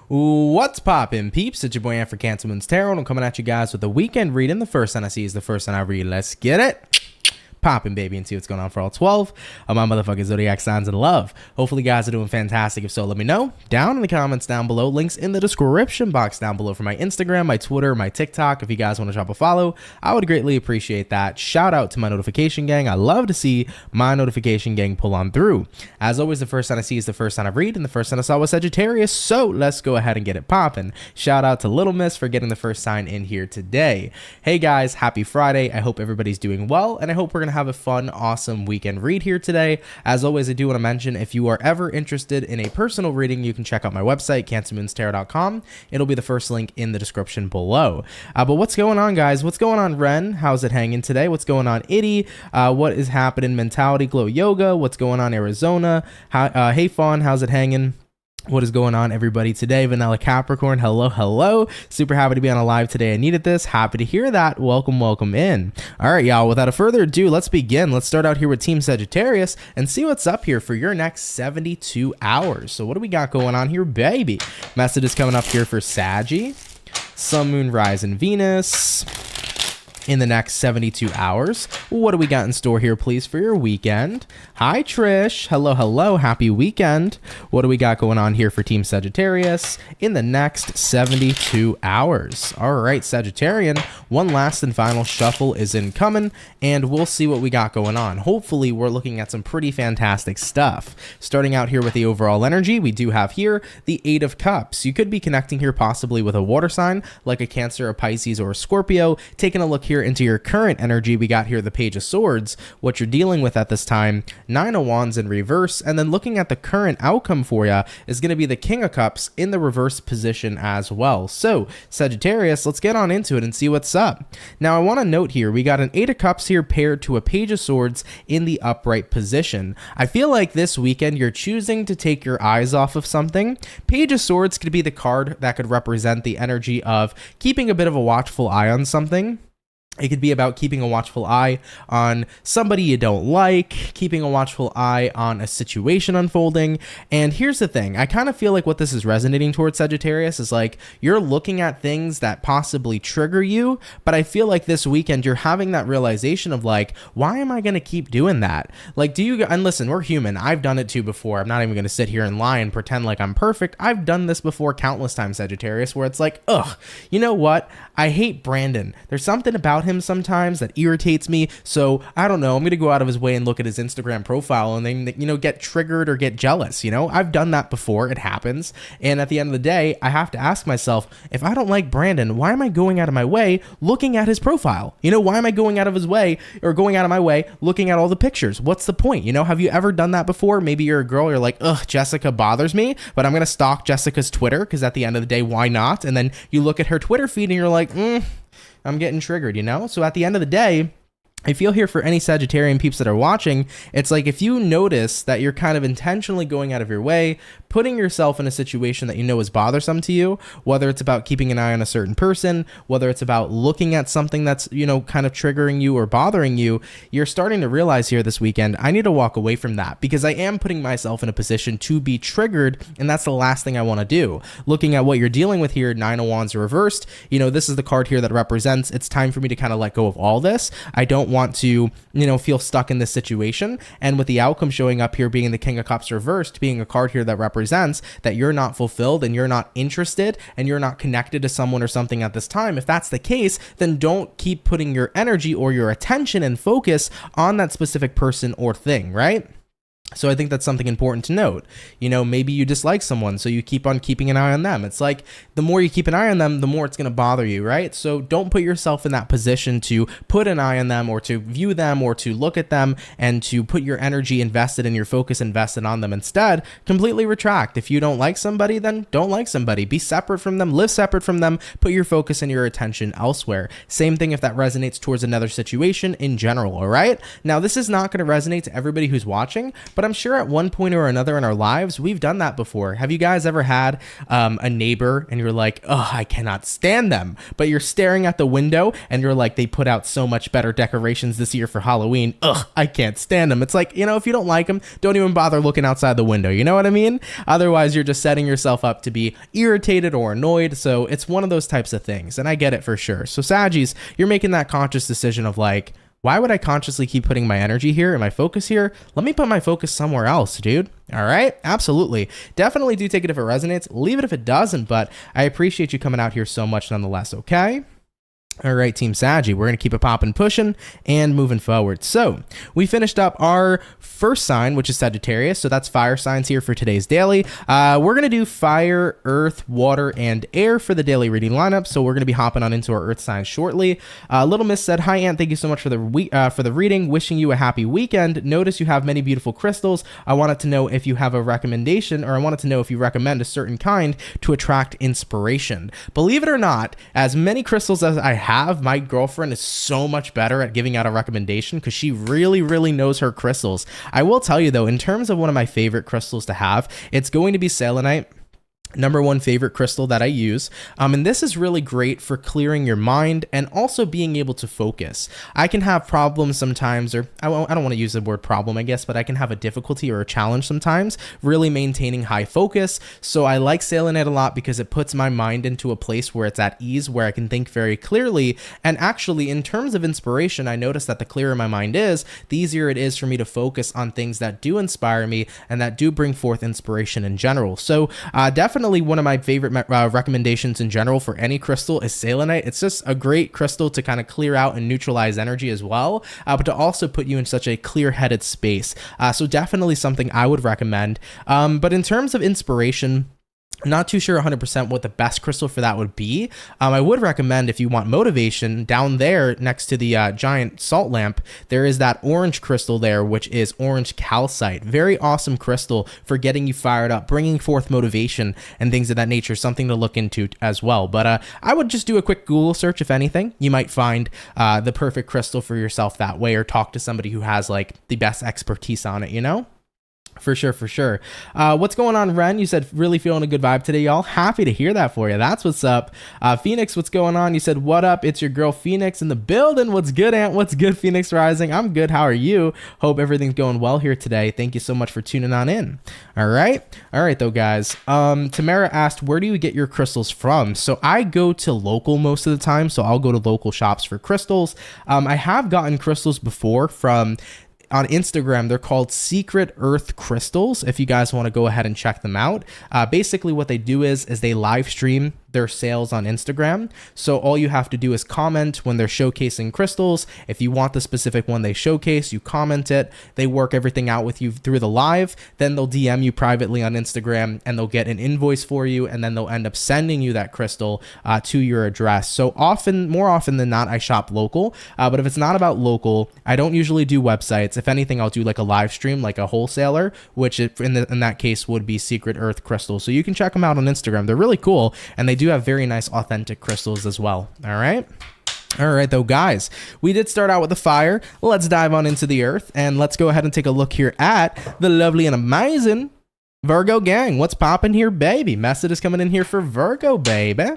What's poppin', peeps? It's your boy Ant for CancerMoonsTarot, and I'm coming at you guys with the weekend reading. The first sign I see is the first sign I read. Let's get it poppin', baby, and see what's going on for all 12 of my motherfucking zodiac signs in love. Hopefully you guys are doing fantastic. If so, let me know down in the comments down below. Links in the description box down below for my Instagram, my Twitter, my TikTok. If you guys want to drop a follow, I would greatly appreciate that. Shout out to my notification gang. I love to see my notification gang pull on through. As always, the first sign I see is the first sign I read, and the first sign I saw was Sagittarius, so let's go ahead and get it poppin'. Shout out to Little Miss for getting the first sign in here today. Hey guys, happy Friday. I hope everybody's doing well, and I hope we're gonna have a fun, awesome weekend read here today. As always, I do want to mention, if you are ever interested in a personal reading, you can check out my website, CancerMoonsTarot.com. It'll be the first link in the description below. But what's going on, guys? What's going on, Ren? How's it hanging today? What's going on, Itty? What is happening, Mentality Glow Yoga? What's going on, Arizona? Hey, Fawn, how's it hanging? What is going on, everybody? Today, Vanilla Capricorn, hello. Super happy to be on a live today. I needed this. Happy to hear that. Welcome in. All right, y'all, without a further ado, let's begin. Let's start out here with Team Sagittarius and see what's up here for your next 72 hours. So what do we got going on here, baby? Message is coming up here for Saggy, Sun, Moon, Rise, and Venus in the next 72 hours. What do we got in store here, please, for your weekend? Hi, Trish. Hello. Happy weekend. What do we got going on here for Team Sagittarius in the next 72 hours? All right, Sagittarian, one last and final shuffle is incoming, and we'll see what we got going on. Hopefully, we're looking at some pretty fantastic stuff. Starting out here with the overall energy, we do have here the Eight of Cups. You could be connecting here possibly with a water sign, like a Cancer, a Pisces, or a Scorpio. Taking a look here into your current energy, we got here the Page of Swords, what you're dealing with at this time, Nine of Wands in reverse, and then looking at the current outcome for you is going to be the King of Cups in the reverse position as well. So Sagittarius, let's get on into it and see what's up. Now I want to note here, we got an Eight of Cups here paired to a Page of Swords in the upright position. I feel like this weekend you're choosing to take your eyes off of something. Page of Swords could be the card that could represent the energy of keeping a bit of a watchful eye on something. It could be about keeping a watchful eye on somebody you don't like, keeping a watchful eye on a situation unfolding. And here's the thing, I kind of feel like what this is resonating towards, Sagittarius, is like you're looking at things that possibly trigger you, but I feel like this weekend you're having that realization of like, why am I going to keep doing that? Like, do you, and listen, we're human. I've done it too before. I'm not even going to sit here and lie and pretend like I'm perfect. I've done this before countless times, Sagittarius, where it's like, ugh, you know what? I hate Brandon. There's something about him sometimes that irritates me, so I don't know, I'm gonna go out of his way and look at his Instagram profile and then, you know, get triggered or get jealous. You know, I've done that before. It happens, and at the end of the day I have to ask myself, if I don't like Brandon, why am I going out of my way looking at his profile? You know, why am I going out of his way or going out of my way looking at all the pictures? What's the point? You know, have you ever done that before? Maybe you're a girl, you're like, ugh, Jessica bothers me, but I'm gonna stalk Jessica's Twitter because at the end of the day, why not? And then you look at her Twitter feed and you're like, I'm getting triggered, you know? So at the end of the day, I feel here for any Sagittarian peeps that are watching, it's like if you notice that you're kind of intentionally going out of your way, putting yourself in a situation that you know is bothersome to you, whether it's about keeping an eye on a certain person, whether it's about looking at something that's, you know, kind of triggering you or bothering you, you're starting to realize here this weekend, I need to walk away from that because I am putting myself in a position to be triggered, and that's the last thing I want to do. Looking at what you're dealing with here, Nine of Wands reversed, you know, this is the card here that represents it's time for me to kind of let go of all this. I don't want to, you know, feel stuck in this situation. And with the outcome showing up here being the King of Cups reversed, being a card here that represents that you're not fulfilled and you're not interested and you're not connected to someone or something at this time. If that's the case, then don't keep putting your energy or your attention and focus on that specific person or thing, right? So I think that's something important to note. You know, maybe you dislike someone, so you keep on keeping an eye on them. It's like the more you keep an eye on them, the more it's going to bother you, right? So don't put yourself in that position to put an eye on them or to view them or to look at them and to put your energy invested and your focus invested on them. Instead, completely retract. If you don't like somebody, then don't like somebody. Be separate from them, live separate from them, put your focus and your attention elsewhere. Same thing if that resonates towards another situation in general, all right? Now, this is not going to resonate to everybody who's watching, but I'm sure at one point or another in our lives, we've done that before. Have you guys ever had a neighbor and you're like, oh, I cannot stand them, but you're staring at the window and you're like, they put out so much better decorations this year for Halloween. Ugh, I can't stand them. It's like, you know, if you don't like them, don't even bother looking outside the window. You know what I mean? Otherwise, you're just setting yourself up to be irritated or annoyed. So it's one of those types of things. And I get it for sure. So Saggies, you're making that conscious decision of like, why would I consciously keep putting my energy here and my focus here? Let me put my focus somewhere else, dude. All right. Absolutely. Definitely do take it if it resonates. Leave it if it doesn't, but I appreciate you coming out here so much nonetheless. Okay. All right, Team Saggy, we're going to keep it popping, pushing, and moving forward. So we finished up our first sign, which is Sagittarius. So that's fire signs here for today's daily. We're going to do fire, earth, water, and air for the daily reading lineup. So we're going to be hopping on into our earth signs shortly. Little Miss said, hi, Aunt. Thank you so much for the reading. Wishing you a happy weekend. Notice you have many beautiful crystals. I wanted to know if you have a recommendation, or I wanted to know if you recommend a certain kind to attract inspiration. Believe it or not, as many crystals as I have, my girlfriend is so much better at giving out a recommendation because she really knows her crystals. I will tell you though, in terms of one of my favorite crystals to have, it's going to be selenite. Number one favorite crystal that I use. And this is really great for clearing your mind and also being able to focus. I can have problems sometimes, or I don't want to use the word problem, I guess, but I can have a difficulty or a challenge sometimes really maintaining high focus. So I like selenite a lot because it puts my mind into a place where it's at ease, where I can think very clearly. And actually, in terms of inspiration, I notice that the clearer my mind is, the easier it is for me to focus on things that do inspire me and that do bring forth inspiration in general. So definitely one of my favorite recommendations in general for any crystal is selenite. It's just a great crystal to kind of clear out and neutralize energy as well, but to also put you in such a clear-headed space. So definitely something I would recommend. But in terms of inspiration, not too sure 100% what the best crystal for that would be. I would recommend, if you want motivation, down there next to the giant salt lamp, there is that orange crystal there, which is orange calcite. Very awesome crystal for getting you fired up, bringing forth motivation and things of that nature. Something to look into as well. But I would just do a quick Google search. If anything, you might find the perfect crystal for yourself that way, or talk to somebody who has like the best expertise on it, you know? For sure. What's going on, Ren? You said really feeling a good vibe today, y'all. Happy to hear that for you. That's what's up. Phoenix, what's going on? You said, what up? It's your girl Phoenix in the building. What's good, Aunt? What's good, Phoenix Rising? I'm good. How are you? Hope everything's going well here today. Thank you so much for tuning on in. All right though, guys. Tamara asked, where do you get your crystals from? So I go to local most of the time. So I'll go to local shops for crystals. I have gotten crystals before from on Instagram. They're called Secret Earth Crystals. If you guys want to go ahead and check them out, basically what they do is they live stream their sales on Instagram. So all you have to do is comment when they're showcasing crystals. If you want the specific one they showcase, you comment it. They work everything out with you through the live. Then they'll DM you privately on Instagram and they'll get an invoice for you. And then they'll end up sending you that crystal to your address. So more often than not, I shop local. But if it's not about local, I don't usually do websites. If anything, I'll do like a live stream, like a wholesaler, which in that case would be Secret Earth Crystals. So you can check them out on Instagram. They're really cool. And they do have very nice authentic crystals as well. All right though, guys, we did start out with the fire. Let's dive on into the earth and let's go ahead and take a look here at the lovely and amazing Virgo gang. What's popping here, baby? Message is coming in here for Virgo, baby.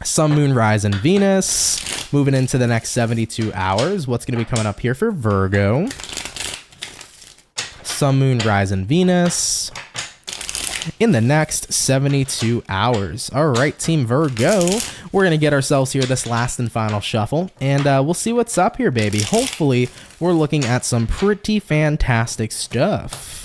Sun, Moon, Rise, and Venus. Moving into the next 72 hours. What's going to be coming up here for Virgo? Sun, Moon, Rise, and Venus in the next 72 hours. All right, Team Virgo, we're going to get ourselves here this last and final shuffle, and we'll see what's up here, baby. Hopefully, we're looking at some pretty fantastic stuff.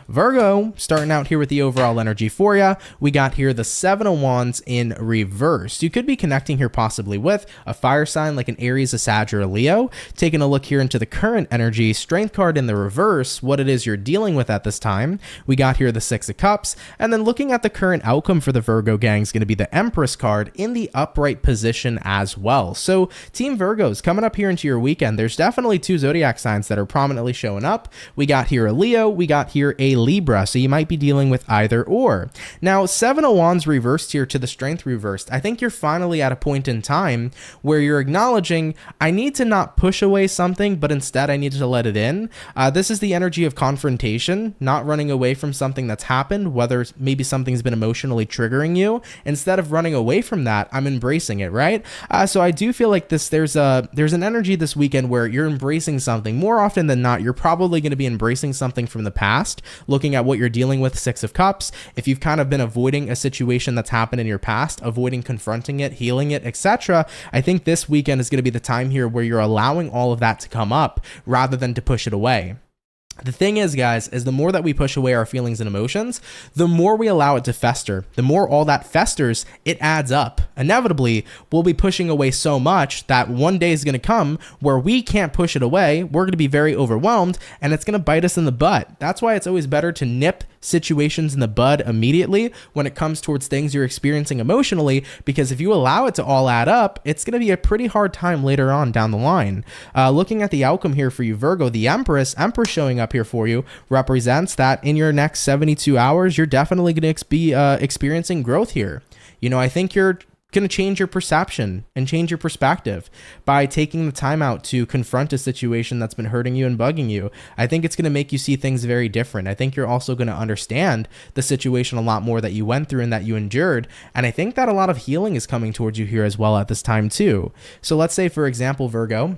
Virgo, starting out here with the overall energy for you, we got here the Seven of Wands in reverse. You could be connecting here possibly with a fire sign like an Aries, a Sag, or a Leo. Taking a look here into the current energy, Strength card in the reverse, what it is you're dealing with at this time. We got here the Six of Cups, and then looking at the current outcome for the Virgo gang is going to be the Empress card in the upright position as well. So Team Virgos, coming up here into your weekend, there's definitely two zodiac signs that are prominently showing up. We got here a Leo, we got here a Libra, so you might be dealing with either or. Now, 7 of Wands reversed here to the Strength reversed. I think you're finally at a point in time where you're acknowledging, I need to not push away something, but instead I need to let it in. This is the energy of confrontation, not running away from something that's happened, whether maybe something's been emotionally triggering you. Instead of running away from that, I'm embracing it, right? So I do feel like there's an energy this weekend where you're embracing something. More often than not, you're probably going to be embracing something from the past, looking at what you're dealing with, 6 of Cups. If you've kind of been avoiding a situation that's happened in your past, avoiding confronting it, healing it, etc., I think this weekend is going to be the time here where you're allowing all of that to come up rather than to push it away. The thing is, guys, is the more that we push away our feelings and emotions, the more we allow it to fester. The more all that festers, it adds up. Inevitably, we'll be pushing away so much that one day is going to come where we can't push it away. We're going to be very overwhelmed, and it's going to bite us in the butt. That's why it's always better to nip situations in the bud immediately when it comes towards things you're experiencing emotionally, because if you allow it to all add up, it's going to be a pretty hard time later on down the line. Looking at the outcome here for you, Virgo, the Empress showing up here for you represents that in your next 72 hours, you're definitely going to be experiencing growth here. You know, I think you're going to change your perception and change your perspective by taking the time out to confront a situation that's been hurting you and bugging you. I think it's going to make you see things very different. I think you're also going to understand the situation a lot more that you went through and that you endured. And I think that a lot of healing is coming towards you here as well at this time too. So let's say, for example, Virgo,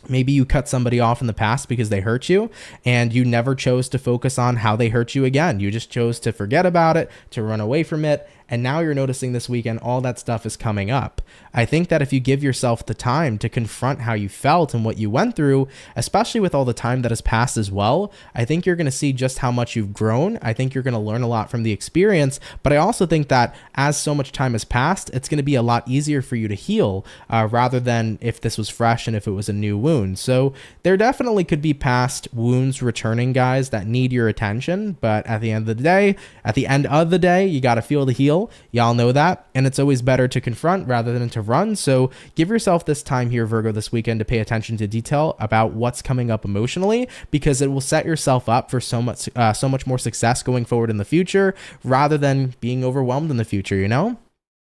maybe you cut somebody off in the past because they hurt you and you never chose to focus on how they hurt you again. You just chose to forget about it, to run away from it. And now you're noticing this weekend, all that stuff is coming up. I think that if you give yourself the time to confront how you felt and what you went through, especially with all the time that has passed as well, I think you're going to see just how much you've grown. I think you're going to learn a lot from the experience. But I also think that as so much time has passed, it's going to be a lot easier for you to heal rather than if this was fresh and if it was a new wound. So there definitely could be past wounds returning, guys, that need your attention. But at the end of the day, you got to feel the heal. Y'all know that. And it's always better to confront rather than to run. So give yourself this time here, Virgo, this weekend to pay attention to detail about what's coming up emotionally, because it will set yourself up for so much more success going forward in the future rather than being overwhelmed in the future, you know?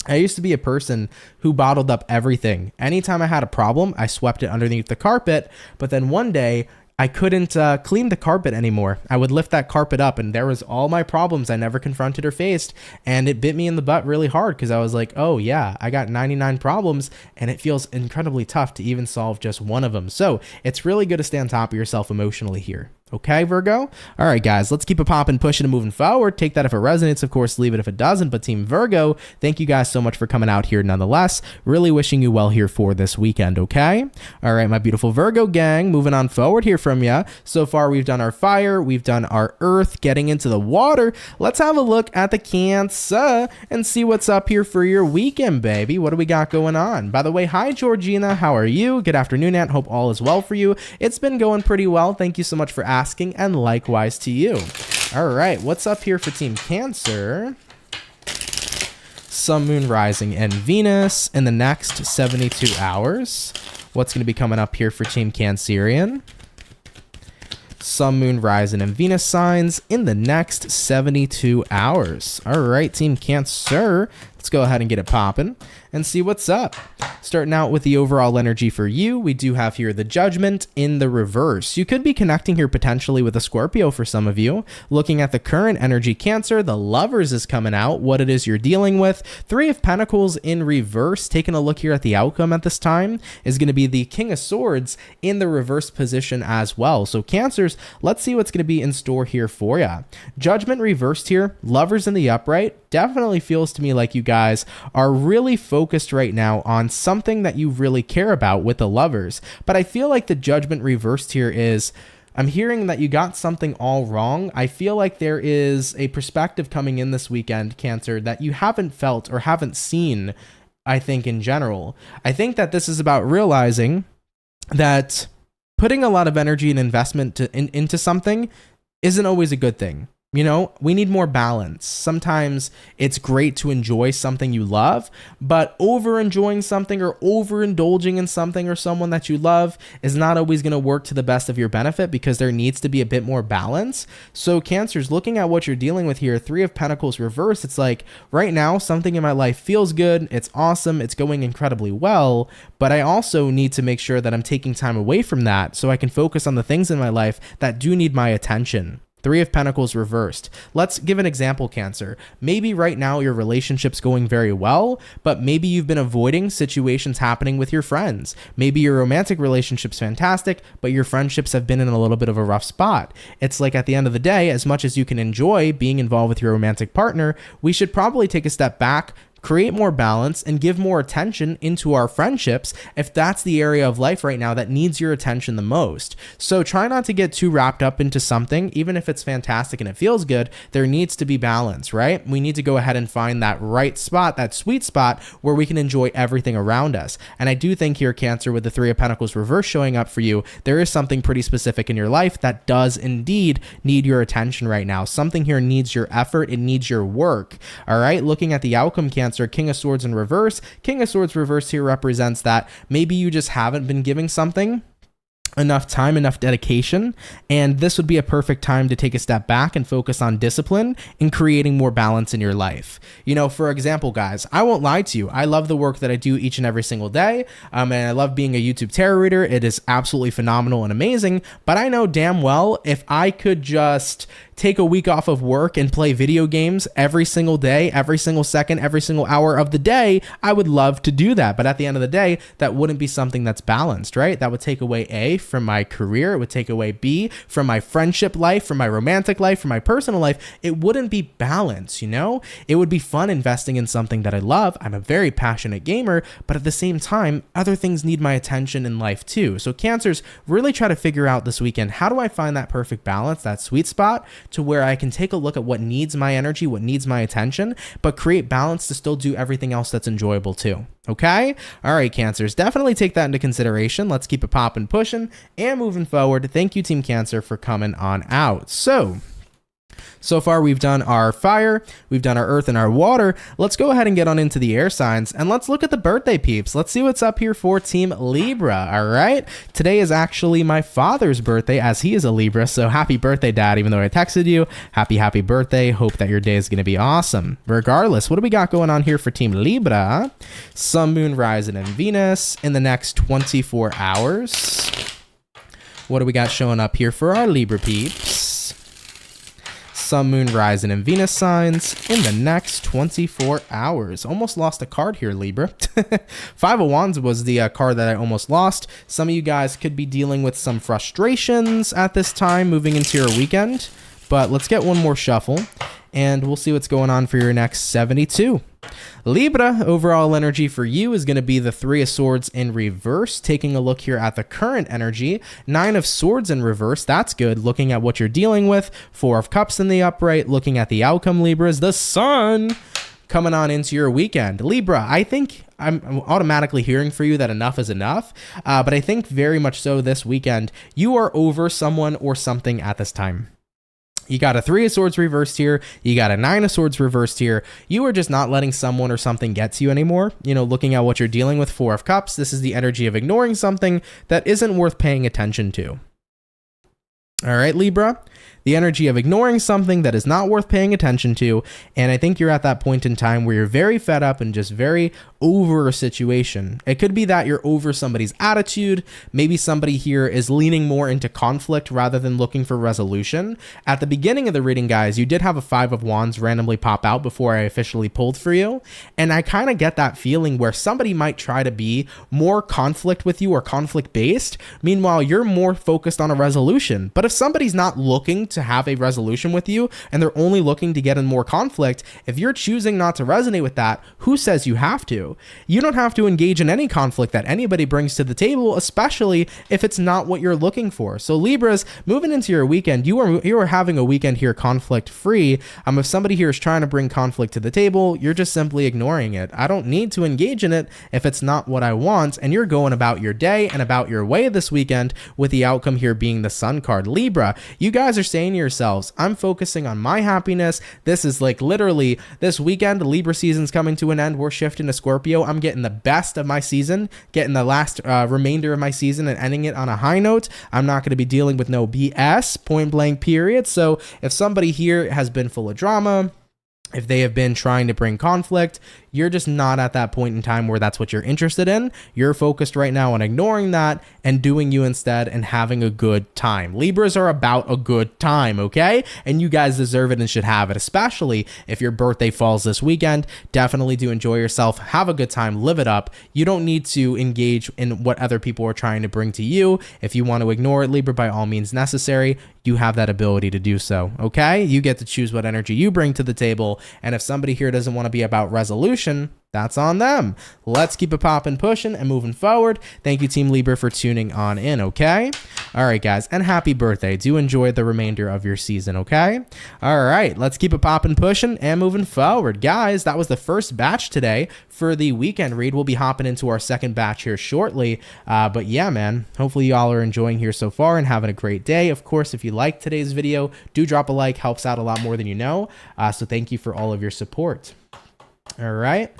I used to be a person who bottled up everything. Anytime I had a problem, I swept it underneath the carpet. But then one day, I couldn't clean the carpet anymore. I would lift that carpet up and there was all my problems I never confronted or faced, and it bit me in the butt really hard because I was like, oh yeah, I got 99 problems and it feels incredibly tough to even solve just one of them. So it's really good to stay on top of yourself emotionally here. Okay, Virgo? All right, guys, let's keep it popping, pushing and moving forward. Take that if it resonates, of course, leave it if it doesn't. But Team Virgo, thank you guys so much for coming out here nonetheless. Really wishing you well here for this weekend, okay? All right, my beautiful Virgo gang, moving on forward here from ya. So far, we've done our fire, we've done our earth, getting into the water. Let's have a look at the Cancer and see what's up here for your weekend, baby. What do we got going on? By the way, hi, Georgina. How are you? Good afternoon, Aunt. Hope all is well for you. It's been going pretty well. Thank you so much for asking, and likewise to you. All right, what's up here for Team Cancer? Sun, Moon, Rising, and Venus in the next 72 hours. What's going to be coming up here for Team Cancerian? Sun, Moon, Rising, and Venus signs in the next 72 hours. All right, Team Cancer, let's go ahead and get it popping and see what's up. Starting out with the overall energy for you, we do have here the Judgment in the reverse. You could be connecting here potentially with a Scorpio for some of you. Looking at the current energy, Cancer, the Lovers is coming out, what it is you're dealing with. 3 of Pentacles in reverse. Taking a look here at the outcome at this time is going to be the King of Swords in the reverse position as well. So Cancers, let's see what's going to be in store here for you. Judgment reversed here, Lovers in the upright. Definitely feels to me like you guys are really focused right now on something that you really care about with the Lovers. But I feel like the Judgment reversed here is, I'm hearing that you got something all wrong. I feel like there is a perspective coming in this weekend, Cancer, that you haven't felt or haven't seen, I think, in general. I think that this is about realizing that putting a lot of energy and investment into something isn't always a good thing. You know, we need more balance. Sometimes it's great to enjoy something you love, but over enjoying something or overindulging in something or someone that you love is not always going to work to the best of your benefit, because there needs to be a bit more balance. So Cancers, looking at what you're dealing with here, Three of Pentacles reversed, it's like right now something in my life feels good, it's awesome, it's going incredibly well, but I also need to make sure that I'm taking time away from that so I can focus on the things in my life that do need my attention. Three of Pentacles reversed. Let's give an example, Cancer. Maybe right now your relationship's going very well, but maybe you've been avoiding situations happening with your friends. Maybe your romantic relationship's fantastic, but your friendships have been in a little bit of a rough spot. It's like at the end of the day, as much as you can enjoy being involved with your romantic partner, we should probably take a step back, create more balance, and give more attention into our friendships if that's the area of life right now that needs your attention the most. So try not to get too wrapped up into something. Even if it's fantastic and it feels good, there needs to be balance, right? We need to go ahead and find that right spot, that sweet spot where we can enjoy everything around us. And I do think here, Cancer, with the Three of Pentacles reverse showing up for you, there is something pretty specific in your life that does indeed need your attention right now. Something here needs your effort, it needs your work. All right, looking at the outcome, Cancer, King of Swords in reverse. King of Swords reverse here represents that maybe you just haven't been giving something enough time, enough dedication, and this would be a perfect time to take a step back and focus on discipline and creating more balance in your life. You know, for example, guys, I won't lie to you. I love the work that I do each and every single day, and I love being a YouTube tarot reader. It is absolutely phenomenal and amazing, but I know damn well if I could just take a week off of work and play video games every single day, every single second, every single hour of the day, I would love to do that. But at the end of the day, that wouldn't be something that's balanced, right? That would take away A, from my career. It would take away B, from my friendship life, from my romantic life, from my personal life. It wouldn't be balanced, you know? It would be fun investing in something that I love. I'm a very passionate gamer, but at the same time, other things need my attention in life too. So Cancers, really try to figure out this weekend, how do I find that perfect balance, that sweet spot, to where I can take a look at what needs my energy, what needs my attention, but create balance to still do everything else that's enjoyable too. Okay? All right, Cancers, definitely take that into consideration. Let's keep it popping, pushing, and moving forward. Thank you, Team Cancer, for coming on out. So far, we've done our fire, we've done our earth and our water. Let's go ahead and get on into the air signs, and let's look at the birthday peeps. Let's see what's up here for Team Libra, all right? Today is actually my father's birthday, as he is a Libra, so happy birthday, Dad, even though I texted you. Happy birthday. Hope that your day is going to be awesome. Regardless, what do we got going on here for Team Libra? Sun, Moon, Rising, and Venus in the next 24 hours. What do we got showing up here for our Libra peeps? Sun, Moon, Rising, and Venus signs in the next 24 hours. Almost lost a card here, Libra. Five of Wands was the card that I almost lost. Some of you guys could be dealing with some frustrations at this time moving into your weekend. But let's get one more shuffle, and we'll see what's going on for your next 72. Libra, overall energy for you is going to be the Three of Swords in reverse. Taking a look here at the current energy, Nine of Swords in reverse. That's good. Looking at what you're dealing with. Four of Cups in the upright. Looking at the outcome, Libra, is the Sun coming on into your weekend. Libra, I think I'm automatically hearing for you that enough is enough, but I think very much so this weekend, you are over someone or something at this time. You got a Three of Swords reversed here. You got a Nine of Swords reversed here. You are just not letting someone or something get to you anymore. You know, looking at what you're dealing with, Four of Cups, this is the energy of ignoring something that isn't worth paying attention to. All right, Libra, the energy of ignoring something that is not worth paying attention to. And I think you're at that point in time where you're very fed up and just very over a situation. It could be that you're over somebody's attitude. Maybe somebody here is leaning more into conflict rather than looking for resolution. At the beginning of the reading, guys, you did have a Five of Wands randomly pop out before I officially pulled for you. And I kind of get that feeling where somebody might try to be more conflict with you or conflict based. Meanwhile, you're more focused on a resolution. But if somebody's not looking to have a resolution with you and they're only looking to get in more conflict, if you're choosing not to resonate with that, who says you have to? You don't have to engage in any conflict that anybody brings to the table, especially if it's not what you're looking for. So Libras, moving into your weekend, you are having a weekend here conflict free. If somebody here is trying to bring conflict to the table, you're just simply ignoring it. I don't need to engage in it if it's not what I want, and you're going about your day and about your way this weekend with the outcome here being the Sun card. Libra, you guys are saying to yourselves, I'm focusing on my happiness. This is like literally this weekend, Libra season's coming to an end. We're shifting to Scorpio. I'm getting the best of my season, getting the last remainder of my season and ending it on a high note. I'm not going to be dealing with no BS, point blank period. So if somebody here has been full of drama, if they have been trying to bring conflict, you're just not at that point in time where that's what you're interested in. You're focused right now on ignoring that and doing you instead and having a good time. Libras are about a good time, okay? And you guys deserve it and should have it, especially if your birthday falls this weekend. Definitely do enjoy yourself. Have a good time. Live it up. You don't need to engage in what other people are trying to bring to you. If you want to ignore it, Libra, by all means necessary, you have that ability to do so, okay? You get to choose what energy you bring to the table. And if somebody here doesn't want to be about resolution, that's on them. Let's keep it popping, pushing, and moving forward. Thank you, Team Libra, for tuning on in, okay? All right, guys, and happy birthday. Do enjoy the remainder of your season, okay? All right, let's keep it popping, pushing, and moving forward. Guys, that was the first batch today for the weekend read. We'll be hopping into our second batch here shortly. But yeah, man, hopefully y'all are enjoying here so far and having a great day. Of course, if you liked today's video, do drop a like. Helps out a lot more than you know. So thank you for all of your support. All right.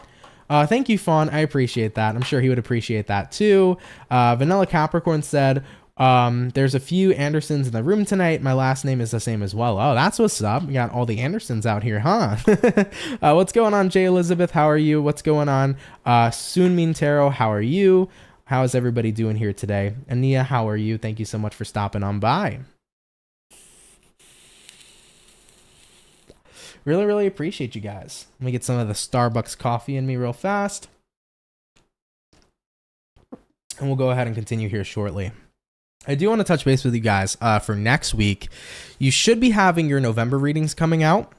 Thank you, Fawn. I appreciate that. I'm sure he would appreciate that too. Vanilla Capricorn said, there's a few Andersons in the room tonight. My last name is the same as well. Oh, that's what's up. We got all the Andersons out here, huh? What's going on, Jay Elizabeth? How are you? What's going on? CancerMoonsTarot, how are you? How is everybody doing here today? Ania, how are you? Thank you so much for stopping on by. Really, really appreciate you guys. Let me get some of the Starbucks coffee in me real fast. And we'll go ahead and continue here shortly. I do want to touch base with you guys for next week. You should be having your November readings coming out.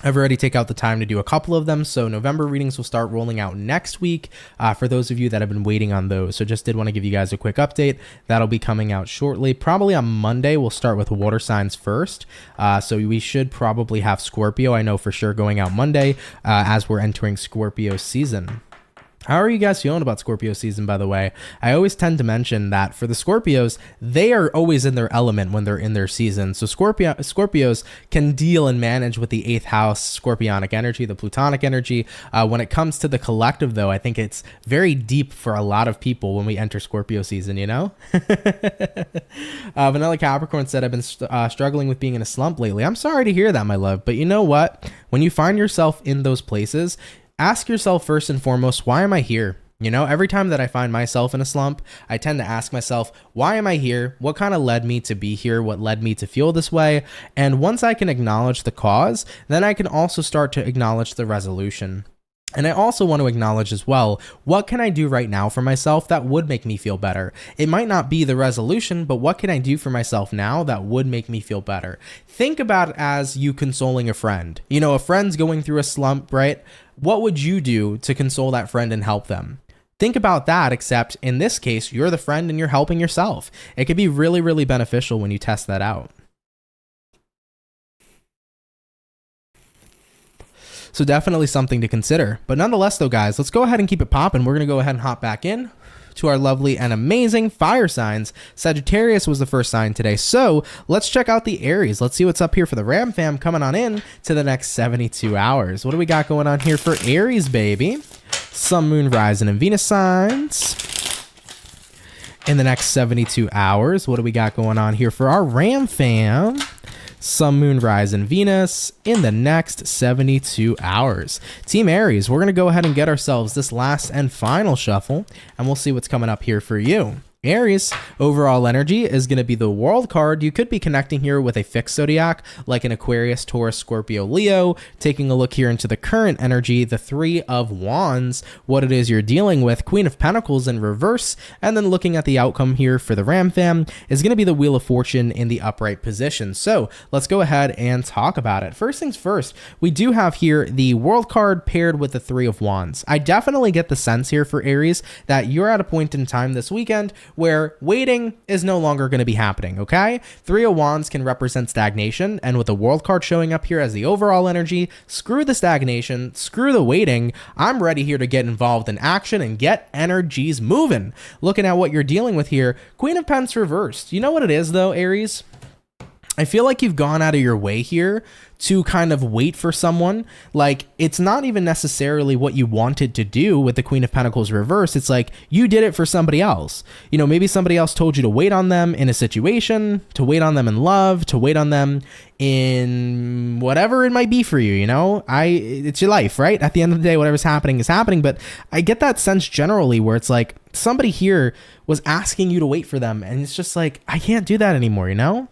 I've already taken out the time to do a couple of them, so November readings will start rolling out next week for those of you that have been waiting on those. So just did want to give you guys a quick update. That'll be coming out shortly. Probably on Monday, we'll start with water signs first. So we should probably have Scorpio, I know for sure, going out Monday as we're entering Scorpio season. How are you guys feeling about Scorpio season, by the way? I always tend to mention that for the Scorpios, they are always in their element when they're in their season. So Scorpios can deal and manage with the 8th house Scorpionic energy, the Plutonic energy. When it comes to the collective, though, I think it's very deep for a lot of people when we enter Scorpio season, you know? Vanilla Capricorn said, I've been struggling with being in a slump lately. I'm sorry to hear that, my love. But you know what? When you find yourself in those places, ask yourself first and foremost, why am I here? You know, every time that I find myself in a slump, I tend to ask myself, why am I here? What kind of led me to be here? What led me to feel this way? And once I can acknowledge the cause, then I can also start to acknowledge the resolution. And I also want to acknowledge as well, what can I do right now for myself that would make me feel better? It might not be the resolution, but what can I do for myself now that would make me feel better? Think about it as you consoling a friend. You know, a friend's going through a slump, right? What would you do to console that friend and help them? Think about that, except in this case, you're the friend and you're helping yourself. It could be really, really beneficial when you test that out. So definitely something to consider. But nonetheless, though, guys, let's go ahead and keep it popping. We're going to go ahead and hop back in to our lovely and amazing fire signs. Sagittarius was the first sign today. So let's check out the Aries. Let's see what's up here for the Ram fam coming on in to the next 72 hours. What do we got going on here for Aries, baby? Sun, Moon, Rising, and Venus signs. In the next 72 hours, what do we got going on here for our Ram fam? Sun, Moon, Rising, Venus in the next 72 hours. Team Aries, we're going to go ahead and get ourselves this last and final shuffle, and we'll see what's coming up here for you. Aries, overall energy is going to be the World card. You could be connecting here with a fixed zodiac like an Aquarius, Taurus, Scorpio, Leo. Taking a look here into the current energy, the Three of Wands, what it is you're dealing with, Queen of Pentacles in reverse, and then looking at the outcome here for the Ram fam is going to be the Wheel of Fortune in the upright position. So let's go ahead and talk about it. First things first, we do have here the World card paired with the Three of Wands. I definitely get the sense here for Aries that you're at a point in time this weekend where waiting is no longer going to be happening, okay? Three of Wands can represent stagnation, and with the World card showing up here as the overall energy, screw the stagnation, screw the waiting. I'm ready here to get involved in action and get energies moving. Looking at what you're dealing with here, Queen of Pentacles reversed. You know what it is though, Aries? I feel like you've gone out of your way here to kind of wait for someone. Like, it's not even necessarily what you wanted to do with the Queen of Pentacles reverse. It's like you did it for somebody else. You know, maybe somebody else told you to wait on them in a situation, to wait on them in love, to wait on them in whatever it might be for you. You know, it's your life, right? At the end of the day, whatever's happening is happening. But I get that sense generally where it's like somebody here was asking you to wait for them, and it's just like, I can't do that anymore, you know?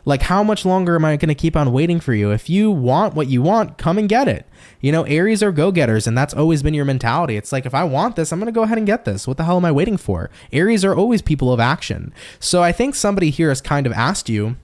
Like, how much longer am I going to keep on waiting for you? If you want what you want, come and get it. You know, Aries are go-getters, and that's always been your mentality. It's like, if I want this, I'm going to go ahead and get this. What the hell am I waiting for? Aries are always people of action. So I think somebody here has kind of asked you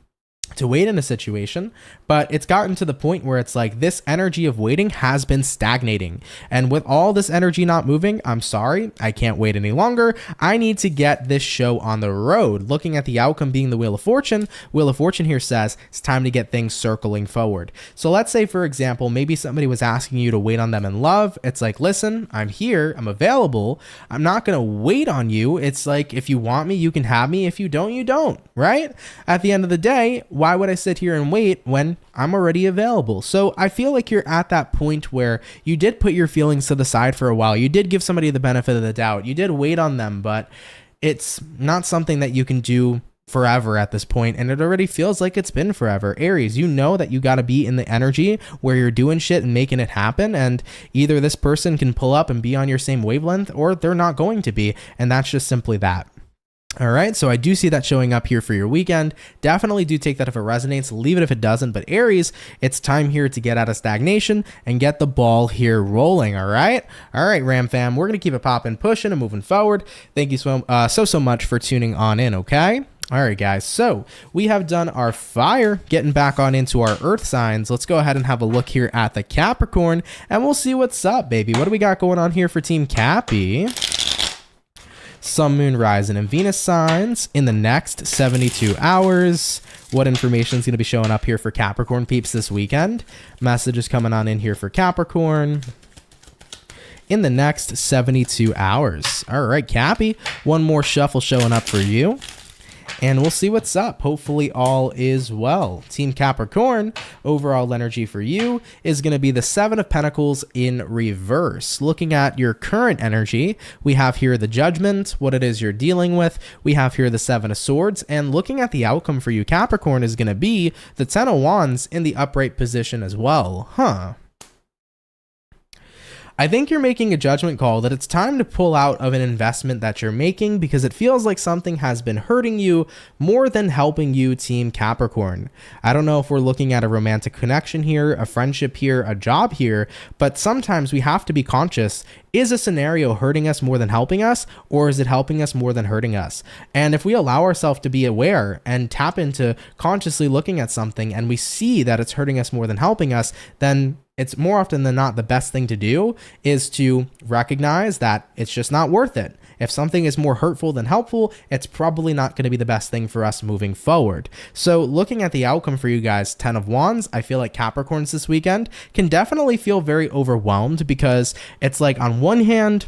to wait in a situation, but it's gotten to the point where it's like this energy of waiting has been stagnating. And with all this energy not moving, I'm sorry, I can't wait any longer. I need to get this show on the road. Looking at the outcome being the Wheel of Fortune here says it's time to get things circling forward. So let's say, for example, maybe somebody was asking you to wait on them in love. It's like, listen, I'm here, I'm available. I'm not going to wait on you. It's like, if you want me, you can have me. If you don't, you don't, right? At the end of the day, why would I sit here and wait when I'm already available? So I feel like you're at that point where you did put your feelings to the side for a while. You did give somebody the benefit of the doubt. You did wait on them, but it's not something that you can do forever at this point, and it already feels like it's been forever. Aries, you know that you got to be in the energy where you're doing shit and making it happen, and either this person can pull up and be on your same wavelength, or they're not going to be, and that's just simply that. All right, so I do see that showing up here for your weekend. Definitely do take that if it resonates, leave it if it doesn't. But Aries, it's time here to get out of stagnation and get the ball here rolling. All right, Ram fam, we're gonna keep it popping, pushing, and moving forward. Thank you so much for tuning on in. Okay. All right, guys, so we have done our fire, getting back on into our earth signs. Let's go ahead and have a look here at the Capricorn, and we'll see what's up, baby. What do we got going on here for Team Cappy? Sun, Moon, Rising, and Venus signs in the next 72 hours. What information is going to be showing up here for Capricorn peeps this weekend? Messages coming on in here for Capricorn in the next 72 hours. All right, Cappy, one more shuffle showing up for you, and we'll see what's up. Hopefully all is well. Team Capricorn, overall energy for you is going to be the Seven of Pentacles in reverse. Looking at your current energy, we have here the Judgment, what it is you're dealing with. We have here the Seven of Swords, and looking at the outcome for you, Capricorn, is going to be the Ten of Wands in the upright position as well. I think you're making a judgment call that it's time to pull out of an investment that you're making, because it feels like something has been hurting you more than helping you, Team Capricorn. I don't know if we're looking at a romantic connection here, a friendship here, a job here, but sometimes we have to be conscious. Is a scenario hurting us more than helping us, or is it helping us more than hurting us? And if we allow ourselves to be aware and tap into consciously looking at something and we see that it's hurting us more than helping us, then it's more often than not the best thing to do is to recognize that it's just not worth it. If something is more hurtful than helpful, it's probably not going to be the best thing for us moving forward. So looking at the outcome for you guys, 10 of Wands, I feel like Capricorns this weekend can definitely feel very overwhelmed, because it's like, on one hand,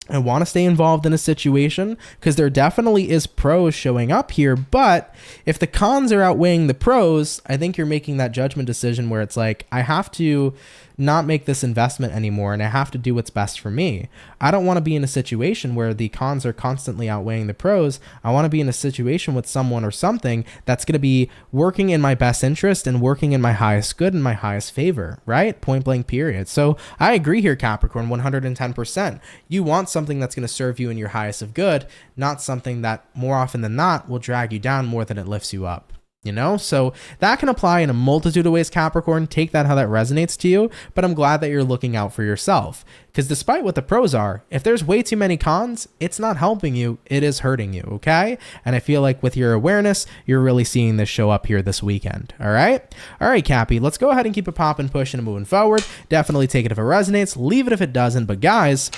I want to stay involved in a situation because there definitely is pros showing up here. But if the cons are outweighing the pros, I think you're making that judgment decision where it's like, I have to not make this investment anymore, and I have to do what's best for me. I don't want to be in a situation where the cons are constantly outweighing the pros. I want to be in a situation with someone or something that's going to be working in my best interest and working in my highest good and my highest favor, right? Point blank period. So I agree here, Capricorn, 110%. You want something that's going to serve you in your highest of good, not something that more often than not will drag you down more than it lifts you up. You know, so that can apply in a multitude of ways, Capricorn. Take that how that resonates to you, but I'm glad that you're looking out for yourself, because despite what the pros are, if there's way too many cons, it's not helping you, it is hurting you, okay? And I feel like with your awareness, you're really seeing this show up here this weekend, all right? All right, Cappy, let's go ahead and keep it popping, pushing, and moving forward. Definitely take it if it resonates, leave it if it doesn't, but guys,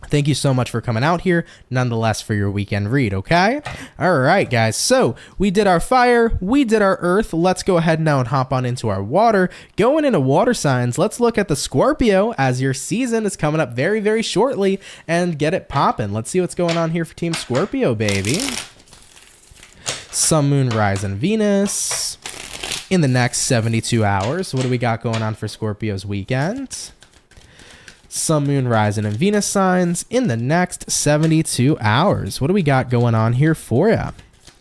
thank you so much for coming out here, nonetheless, for your weekend read, okay? All right, guys, so we did our fire, we did our earth. Let's go ahead now and hop on into our water. Going into water signs, let's look at the Scorpio, as your season is coming up very, very shortly, and get it popping. Let's see what's going on here for Team Scorpio, baby. Sun, Moon, Rising, Venus in the next 72 hours. What do we got going on for Scorpio's weekend? Sun, Moon, Rising, and Venus signs in the next 72 hours. What do we got going on here for you?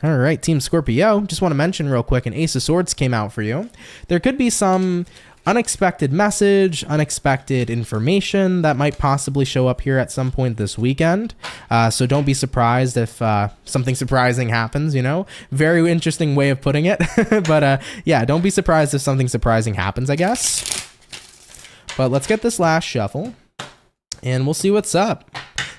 All right, Team Scorpio, just want to mention real quick, an Ace of Swords came out for you. There could be some unexpected message, unexpected information that might possibly show up here at some point this weekend. So don't be surprised if something surprising happens, you know. Very interesting way of putting it. But yeah, don't be surprised if something surprising happens, I guess. But let's get this last shuffle and we'll see what's up.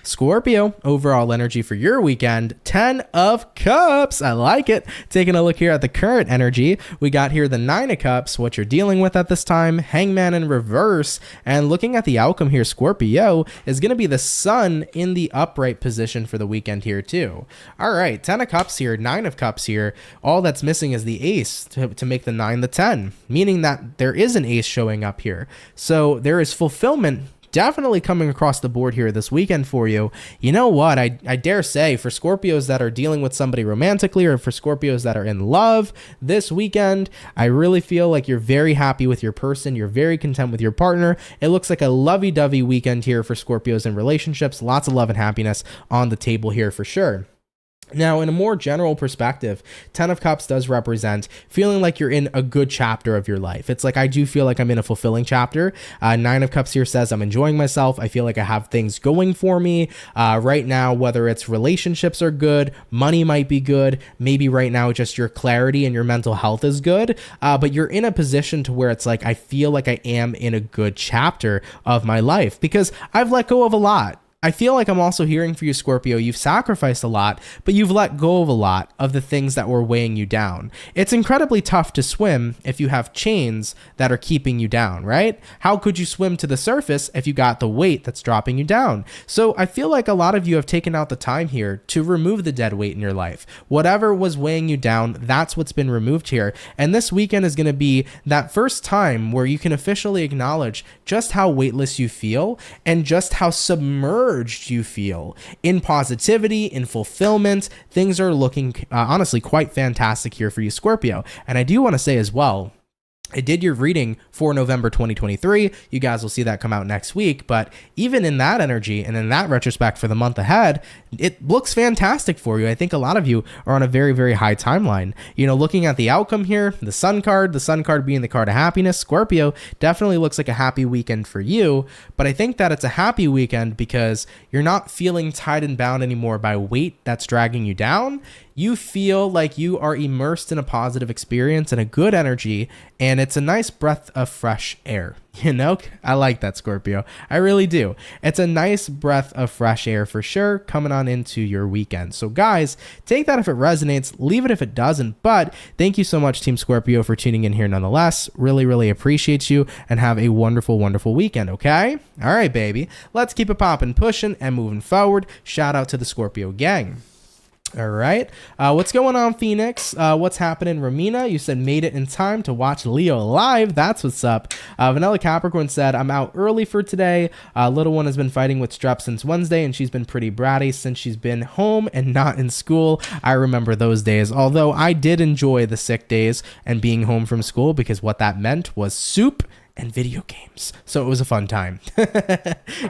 Scorpio, overall energy for your weekend, 10 of Cups. I like it. Taking a look here at the current energy, we got here the 9 of Cups, what you're dealing with at this time, Hangman in reverse, and looking at the outcome here, Scorpio, is going to be the Sun in the upright position for the weekend here too. All right, 10 of Cups here, 9 of Cups here. All that's missing is the Ace to make the 9 the 10, meaning that there is an Ace showing up here. So there is fulfillment definitely coming across the board here this weekend for you. You know what? I dare say for Scorpios that are dealing with somebody romantically or for Scorpios that are in love this weekend, I really feel like you're very happy with your person. You're very content with your partner. It looks like a lovey-dovey weekend here for Scorpios in relationships. Lots of love and happiness on the table here for sure. Now, in a more general perspective, 10 of Cups does represent feeling like you're in a good chapter of your life. It's like, I do feel like I'm in a fulfilling chapter. 9 of Cups here says I'm enjoying myself. I feel like I have things going for me right now, whether it's relationships are good, money might be good, maybe right now just your clarity and your mental health is good, but you're in a position to where it's like, I feel like I am in a good chapter of my life because I've let go of a lot. I feel like I'm also hearing for you, Scorpio, you've sacrificed a lot, but you've let go of a lot of the things that were weighing you down. It's incredibly tough to swim if you have chains that are keeping you down, right? How could you swim to the surface if you got the weight that's dropping you down? So I feel like a lot of you have taken out the time here to remove the dead weight in your life. Whatever was weighing you down, that's what's been removed here. And this weekend is going to be that first time where you can officially acknowledge just how weightless you feel and just how submerged you feel in positivity, in fulfillment. Things are looking honestly quite fantastic here for you, Scorpio. And I do want to say as well, I did your reading for November 2023. You guys will see that come out next week. But even in that energy and in that retrospect for the month ahead, it looks fantastic for you. I think a lot of you are on a very, very high timeline. You know, looking at the outcome here, the Sun card being the card of happiness, Scorpio definitely looks like a happy weekend for you. But I think that it's a happy weekend because you're not feeling tied and bound anymore by weight that's dragging you down. You feel like you are immersed in a positive experience and a good energy, and it's a nice breath of fresh air. You know, I like that, Scorpio. I really do. It's a nice breath of fresh air for sure coming on into your weekend. So guys, take that if it resonates, leave it if it doesn't. But thank you so much, Team Scorpio, for tuning in here nonetheless. Really, really appreciate you and have a wonderful, wonderful weekend, okay? All right, baby. Let's keep it popping, pushing, and moving forward. Shout out to the Scorpio gang. All right. What's going on, Phoenix? What's happening, Ramina? You said made it in time to watch Leo live. That's what's up. Vanilla Capricorn said, I'm out early for today. Little one has been fighting with strep since Wednesday, and she's been pretty bratty since she's been home and not in school. I remember those days, although I did enjoy the sick days and being home from school because what that meant was soup and video games. So it was a fun time.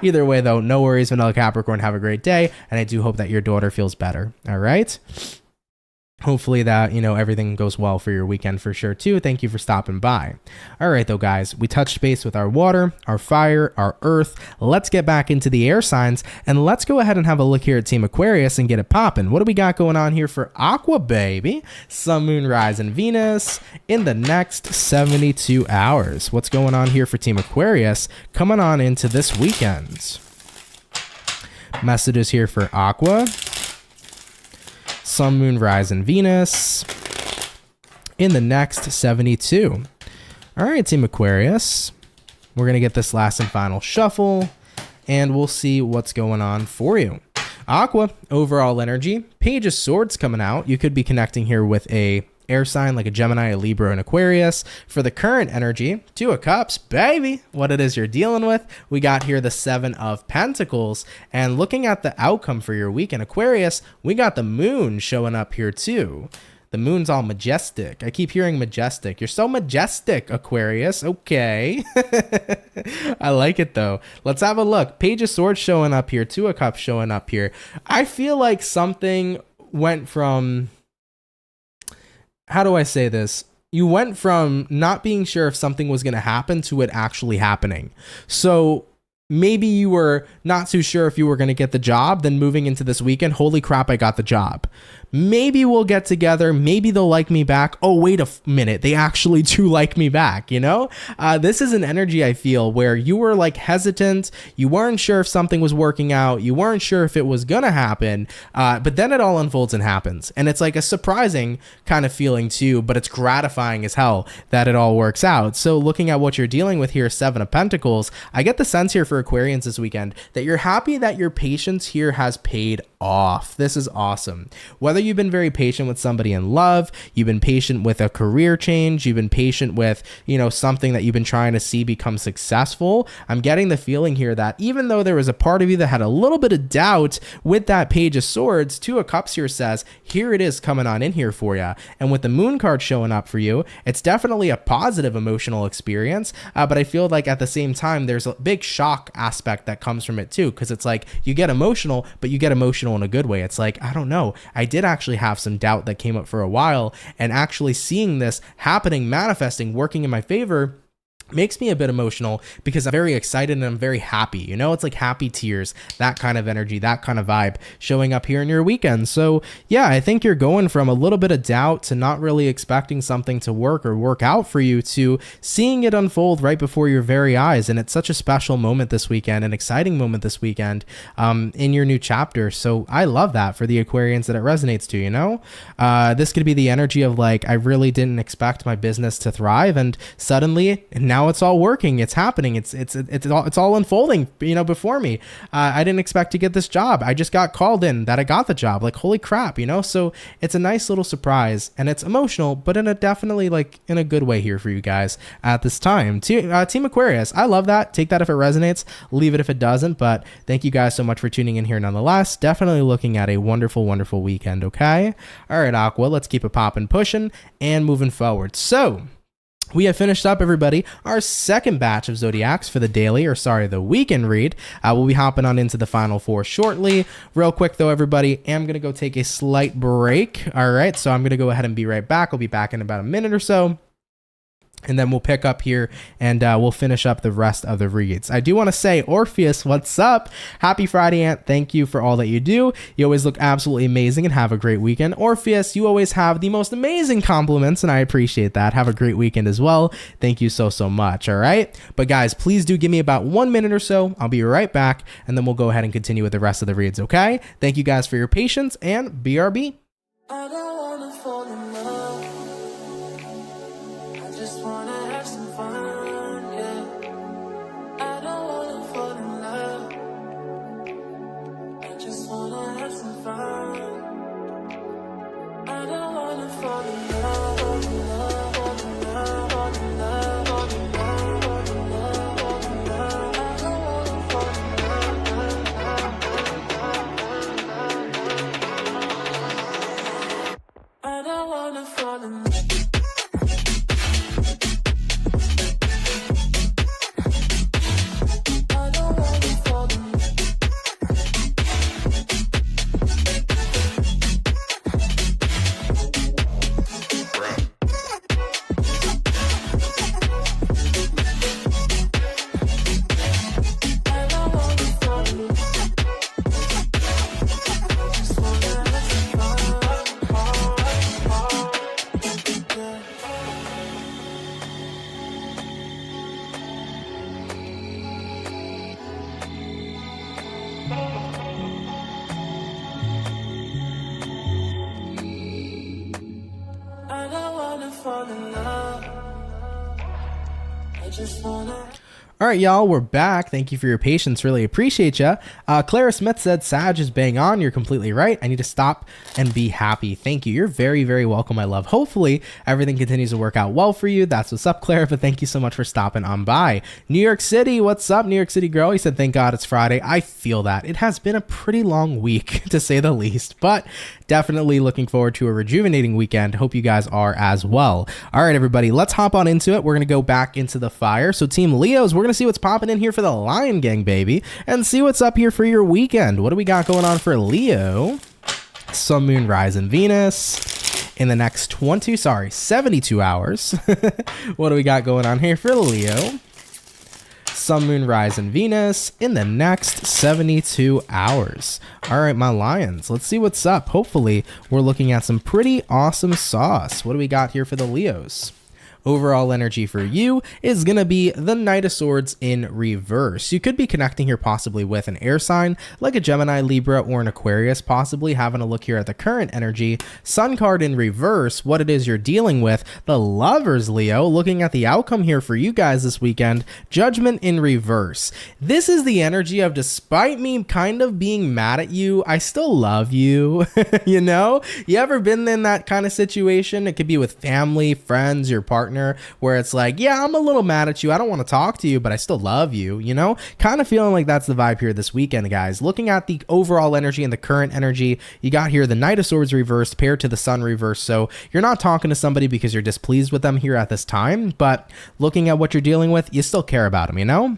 Either way, though, no worries, Vanilla Capricorn. Have a great day. And I do hope that your daughter feels better. All right. Hopefully that, you know, everything goes well for your weekend for sure, too. Thank you for stopping by. All right, though, guys, we touched base with our water, our fire, our earth. Let's get back into the air signs, and let's go ahead and have a look here at Team Aquarius and get it popping. What do we got going on here for Aqua, baby? Sun, Moon, Rising, Venus in the next 72 hours. What's going on here for Team Aquarius coming on into this weekend? Messages here for Aqua. Sun, Moon, Rising, Venus in the next 72. All right, Team Aquarius. We're going to get this last and final shuffle, and we'll see what's going on for you. Aqua, overall energy. Page of Swords coming out. You could be connecting here with a air sign like a Gemini, a Libra, and Aquarius. For the current energy, 2 of Cups, baby, what it is you're dealing with. We got here the 7 of Pentacles, and looking at the outcome for your weekend, Aquarius, we got the Moon showing up here too. The moon's all majestic. I keep hearing majestic. You're so majestic, Aquarius. Okay. I like it though. Let's have a look. Page of Swords showing up here. Two of Cups showing up here. I feel like something went from, how do I say this? You went from not being sure if something was going to happen to it actually happening. So maybe you were not too sure if you were going to get the job, then moving into this weekend, holy crap, I got the job. Maybe we'll get together. Maybe they'll like me back. Oh, wait a minute. They actually do like me back, you know? This is an energy I feel where you were like hesitant. You weren't sure if something was working out. You weren't sure if it was going to happen. But then it all unfolds and happens. And it's like a surprising kind of feeling too, but it's gratifying as hell that it all works out. So looking at what you're dealing with here, Seven of Pentacles, I get the sense here for Aquarians this weekend that you're happy that your patience here has paid off. This is awesome. Whether you've been very patient with somebody in love, you've been patient with a career change, you've been patient with, you know, something that you've been trying to see become successful, I'm getting the feeling here that even though there was a part of you that had a little bit of doubt with that Page of Swords, Two of Cups here says, here it is coming on in here for you. And with the Moon card showing up for you, it's definitely a positive emotional experience, but I feel like at the same time, there's a big shock aspect that comes from it too, because it's like you get emotional, but you get emotional in a good way. It's like, I don't know, I did actually have some doubt that came up for a while, and actually seeing this happening, manifesting, working in my favor makes me a bit emotional because I'm very excited and I'm very happy. You know, it's like happy tears, that kind of energy, that kind of vibe showing up here in your weekend. So yeah, I think you're going from a little bit of doubt to not really expecting something to work or work out for you to seeing it unfold right before your very eyes. And it's such a special moment this weekend, an exciting moment this weekend in your new chapter. So I love that for the Aquarians that it resonates to, you know? This could be the energy of like, I really didn't expect my business to thrive, and suddenly now it's all working, it's happening, it's all unfolding, you know, before me. I didn't expect to get this job. I just got called in that I got the job. Like, holy crap, you know? So it's a nice little surprise, and it's emotional, but in a definitely like in a good way here for you guys at this time. Team Aquarius, I love that. Take that if it resonates, leave it if it doesn't, but thank you guys so much for tuning in here nonetheless. Definitely looking at a wonderful, wonderful weekend, okay? All right, Aqua, let's keep it popping, pushing, and moving forward. So we have finished up, everybody, our second batch of Zodiacs for the daily, or sorry, the weekend read. We'll be hopping on into the final four shortly. Real quick, though, everybody, I'm going to go take a slight break. All right, so I'm going to go ahead and be right back. I'll be back in about a minute or so. And then we'll pick up here and we'll finish up the rest of the reads. I do want to say, Orpheus, what's up? Happy Friday, Aunt. Thank you for all that you do. You always look absolutely amazing and have a great weekend. Orpheus, you always have the most amazing compliments, and I appreciate that. Have a great weekend as well. Thank you so, so much. All right. But guys, please do give me about 1 minute or so. I'll be right back, and then we'll go ahead and continue with the rest of the reads. Okay. Thank you guys for your patience, and BRB. I don't wanna fall in love. I just wanna have some fun, yeah. I don't wanna fall in love. I just wanna have some fun. I don't wanna fall in love, fall in love, fall in love, fall in love, fall in love, fall in love, fall in love. I don't wanna fall in love. I don't wanna fall in love. All right, y'all, we're back. Thank you for your patience. Really appreciate you. Clara Smith said, Sag is bang on. You're completely right. I need to stop and be happy. Thank you. You're very, very welcome, my love. Hopefully, everything continues to work out well for you. That's what's up, Clara, but thank you so much for stopping on by. New York City, what's up, New York City girl? He said, thank God it's Friday. I feel that. It has been a pretty long week, to say the least, but definitely looking forward to a rejuvenating weekend. Hope you guys are as well. All right, everybody, let's hop on into it. We're going to go back into the fire. So Team Leos, we're going to see what's popping in here for the Lion Gang, baby, and see what's up here for your weekend. What do we got going on for Leo? Sun, Moon, Rise, and Venus in the next 72 hours. What do we got going on here for Leo? Sun, Moon, Rise, and Venus in the next 72 hours. All right, my Lions, let's see what's up. Hopefully, we're looking at some pretty awesome sauce. What do we got here for the Leos? Overall energy for you is going to be the Knight of Swords in reverse. You could be connecting here possibly with an air sign like a Gemini, Libra, or an Aquarius, possibly having a look here at the current energy. Sun card in reverse, what it is you're dealing with. The Lovers, Leo, looking at the outcome here for you guys this weekend. Judgment in reverse. This is the energy of, despite me kind of being mad at you, I still love you. You know, you ever been in that kind of situation? It could be with family, friends, your partner, where it's like, yeah, I'm a little mad at you, I don't want to talk to you, but I still love you, you know? Kind of feeling like that's the vibe here this weekend, guys. Looking at the overall energy and the current energy, you got here the Knight of Swords reversed paired to the Sun reversed. So you're not talking to somebody because you're displeased with them here at this time, but looking at what you're dealing with, you still care about them, you know?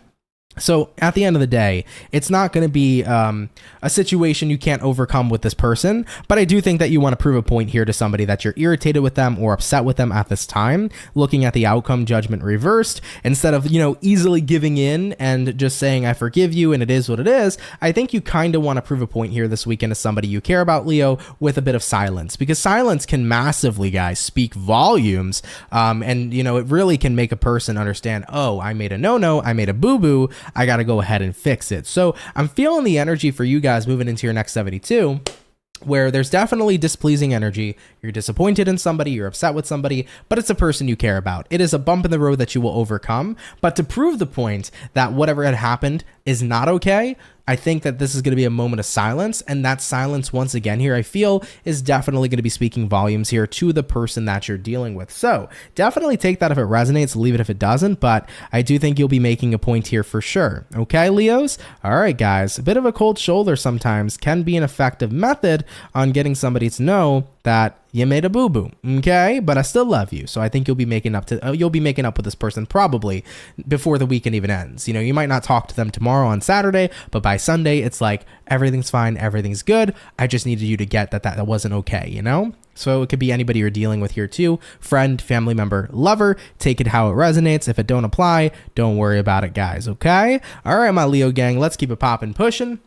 So at the end of the day, it's not going to be a situation you can't overcome with this person, but I do think that you want to prove a point here to somebody that you're irritated with them or upset with them at this time. Looking at the outcome, Judgment reversed, instead of, you know, easily giving in and just saying, I forgive you and it is what it is, I think you kind of want to prove a point here this weekend to somebody you care about, Leo, with a bit of silence, because silence can massively, guys, speak volumes, and, you know, it really can make a person understand, oh, I made a no-no, I made a boo-boo, I got to go ahead and fix it. So I'm feeling the energy for you guys moving into your next 72, where there's definitely displeasing energy. You're disappointed in somebody, you're upset with somebody, but it's a person you care about. It is a bump in the road that you will overcome. But to prove the point that whatever had happened is not okay, I think that this is going to be a moment of silence, and that silence, once again here, I feel is definitely going to be speaking volumes here to the person that you're dealing with. So definitely take that if it resonates, leave it if it doesn't, but I do think you'll be making a point here for sure. Okay, Leos? All right, guys, a bit of a cold shoulder sometimes can be an effective method on getting somebody to know that you made a boo-boo, okay? But I still love you, so I think you'll be making up with this person probably before the weekend even ends. You know, you might not talk to them tomorrow on Saturday, but by Sunday, it's like, everything's fine, everything's good. I just needed you to get that wasn't okay, you know? So it could be anybody you're dealing with here too. Friend, family member, lover. Take it how it resonates. If it don't apply, don't worry about it, guys, okay? All right, my Leo gang, let's keep it popping, pushing.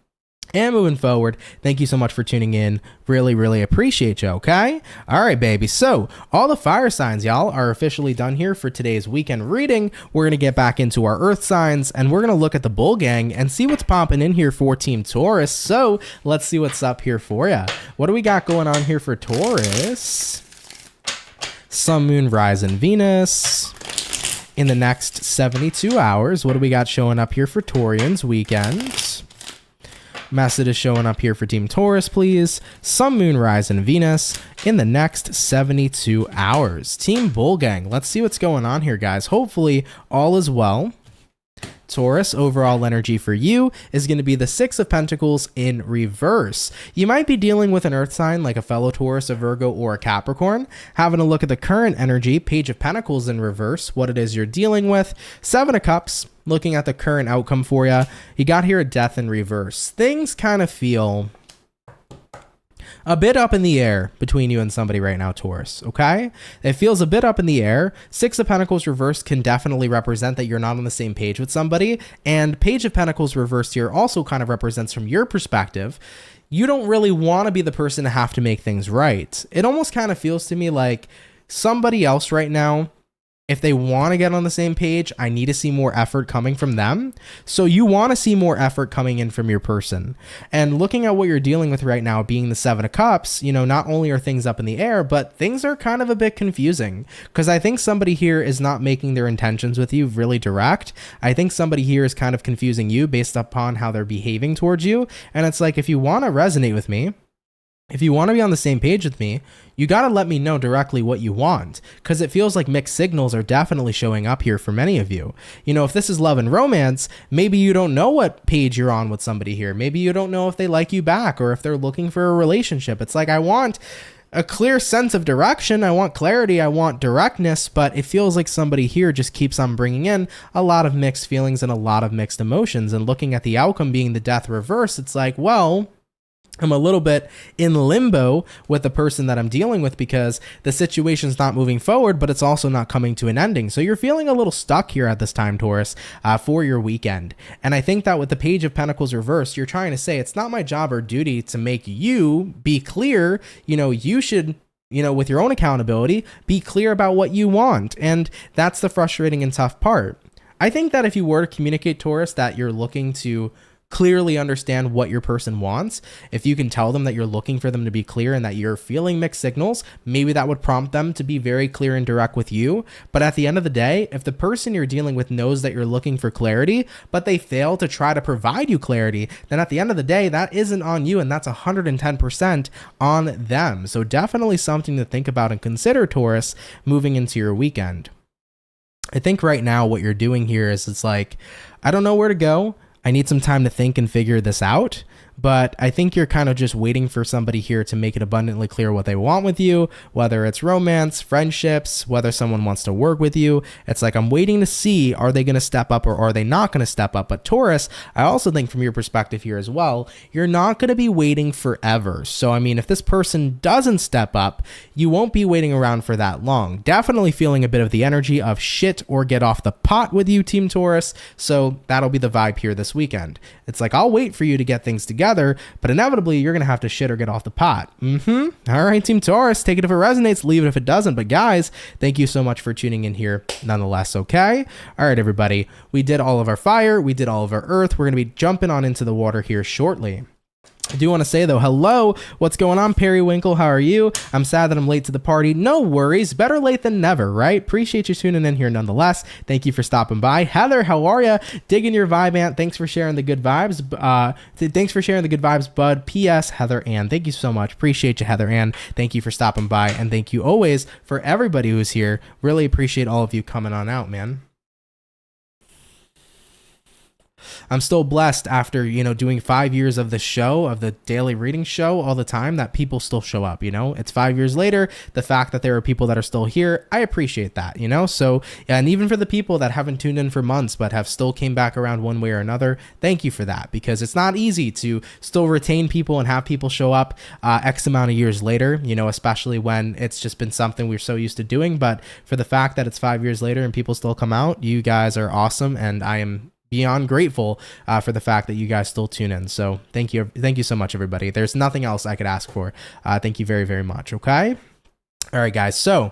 And moving forward, thank you so much for tuning in. Really, really appreciate you, okay? All right, baby. So all the fire signs, y'all, are officially done here for today's weekend reading. We're going to get back into our earth signs, and we're going to look at the bull gang and see what's popping in here for Team Taurus. So let's see what's up here for you. What do we got going on here for Taurus? Sun, Moon, Rise, and Venus in the next 72 hours. What do we got showing up here for Taurians weekend? Message is showing up here for Team Taurus, please. Sun, Moon, Rise, and Venus in the next 72 hours. Team Bull Gang, let's see what's going on here, guys. Hopefully, all is well. Taurus, overall energy for you is going to be the Six of Pentacles in reverse. You might be dealing with an earth sign like a fellow Taurus, a Virgo, or a Capricorn. Having a look at the current energy, Page of Pentacles in reverse, what it is you're dealing with. Seven of Cups, looking at the current outcome for you. You got here a Death in reverse. Things kind of feel a bit up in the air between you and somebody right now, Taurus, okay? It feels a bit up in the air. Six of Pentacles reversed can definitely represent that you're not on the same page with somebody, and Page of Pentacles reversed here also kind of represents, from your perspective, you don't really want to be the person to have to make things right. It almost kind of feels to me like somebody else right now, if they want to get on the same page, I need to see more effort coming from them. So you want to see more effort coming in from your person. And looking at what you're dealing with right now, being the Seven of Cups, you know, not only are things up in the air, but things are kind of a bit confusing. Because I think somebody here is not making their intentions with you really direct. I think somebody here is kind of confusing you based upon how they're behaving towards you. And it's like, if you want to resonate with me, if you want to be on the same page with me, you got to let me know directly what you want, because it feels like mixed signals are definitely showing up here for many of you. You know, if this is love and romance, maybe you don't know what page you're on with somebody here. Maybe you don't know if they like you back or if they're looking for a relationship. It's like, I want a clear sense of direction. I want clarity. I want directness, but it feels like somebody here just keeps on bringing in a lot of mixed feelings and a lot of mixed emotions. And looking at the outcome being the death reverse, it's like, well, I'm a little bit in limbo with the person that I'm dealing with because the situation's not moving forward, but it's also not coming to an ending. So you're feeling a little stuck here at this time, Taurus, for your weekend. And I think that with the Page of Pentacles reversed, you're trying to say it's not my job or duty to make you be clear. You know, you should, you know, with your own accountability, be clear about what you want. And that's the frustrating and tough part. I think that if you were to communicate, Taurus, that you're looking to clearly understand what your person wants, if you can tell them that you're looking for them to be clear and that you're feeling mixed signals, maybe that would prompt them to be very clear and direct with you. But at the end of the day, if the person you're dealing with knows that you're looking for clarity, but they fail to try to provide you clarity, then at the end of the day, that isn't on you, and that's 110% on them. So definitely something to think about and consider, Taurus, moving into your weekend. I think right now what you're doing here is it's like, I don't know where to go. I need some time to think and figure this out, but I think you're kind of just waiting for somebody here to make it abundantly clear what they want with you, whether it's romance, friendships, whether someone wants to work with you. It's like, I'm waiting to see, are they going to step up or are they not going to step up? But Taurus, I also think from your perspective here as well, you're not going to be waiting forever. So, I mean, if this person doesn't step up, you won't be waiting around for that long. Definitely feeling a bit of the energy of shit or get off the pot with you, Team Taurus. So that'll be the vibe here this weekend. It's like, I'll wait for you to get things together, but inevitably you're going to have to shit or get off the pot. All right, Team Taurus, take it if it resonates, leave it if it doesn't. But guys, thank you so much for tuning in here nonetheless, okay? All right, everybody, we did all of our fire, we did all of our earth. We're going to be jumping on into the water here shortly. I do want to say, though, hello, what's going on, Periwinkle? How are you? I'm sad that I'm late to the party. No worries. Better late than never, right? Appreciate you tuning in here nonetheless. Thank you for stopping by. Heather, how are you? Digging your vibe, Aunt. Thanks for sharing the good vibes. Thanks for sharing the good vibes, bud. P.S. Heather Ann, thank you so much. Appreciate you, Heather Ann. Thank you for stopping by. And thank you always for everybody who's here. Really appreciate all of you coming on out, man. I'm still blessed after, you know, doing 5 years of the show, of the daily reading show all the time, that people still show up, you know. It's 5 years later. The fact that there are people that are still here, I appreciate that, you know. So, and even for the people that haven't tuned in for months but have still came back around one way or another, thank you for that, because it's not easy to still retain people and have people show up X amount of years later, you know, especially when it's just been something we're so used to doing. But for the fact that it's 5 years later and people still come out, you guys are awesome, and I am beyond grateful for the fact that you guys still tune in. So thank you so much, everybody. There's nothing else I could ask for. Thank you very, very much. Okay. All right, guys. So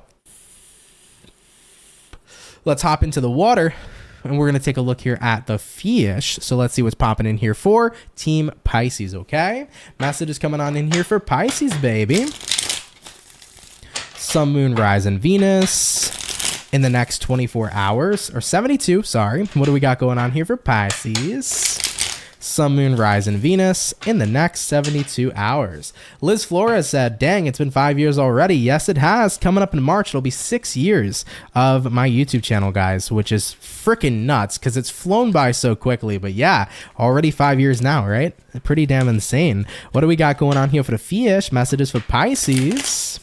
let's hop into the water, and we're going to take a look here at the fish. So let's see what's popping in here for Team Pisces. Okay. Message is coming on in here for Pisces, baby. Sun, Moon, Rise, and Venus in the next 24 hours, or 72, sorry. What do we got going on here for Pisces? Sun, Moon, Rise, and Venus in the next 72 hours. Liz Flores said, dang, it's been 5 years already. Yes, it has. Coming up in March, it'll be 6 years of my YouTube channel, guys, which is freaking nuts because it's flown by so quickly. But yeah, already 5 years now, right? Pretty damn insane. What do we got going on here for the fish? Messages for Pisces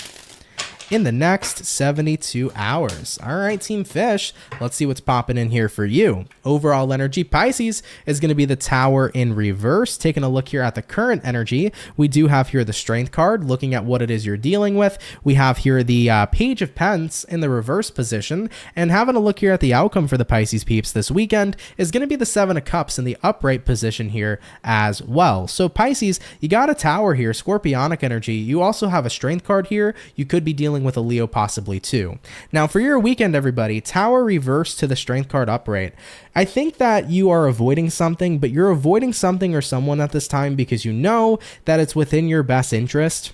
in the next 72 hours. All right, Team Fish, let's see what's popping in here for you. Overall energy, Pisces is going to be the Tower in reverse. Taking a look here at the current energy, we do have here the Strength card, looking at what it is you're dealing with. We have here the Page of Pence in the reverse position, and having a look here at the outcome for the Pisces peeps this weekend is going to be the Seven of Cups in the upright position here as well. So Pisces, you got a Tower here, Scorpionic energy. You also have a Strength card here. You could be dealing with a Leo possibly too. Now for your weekend, everybody, Tower reverse to the Strength card upright. I think that you are avoiding something, but you're avoiding something or someone at this time because you know that it's within your best interest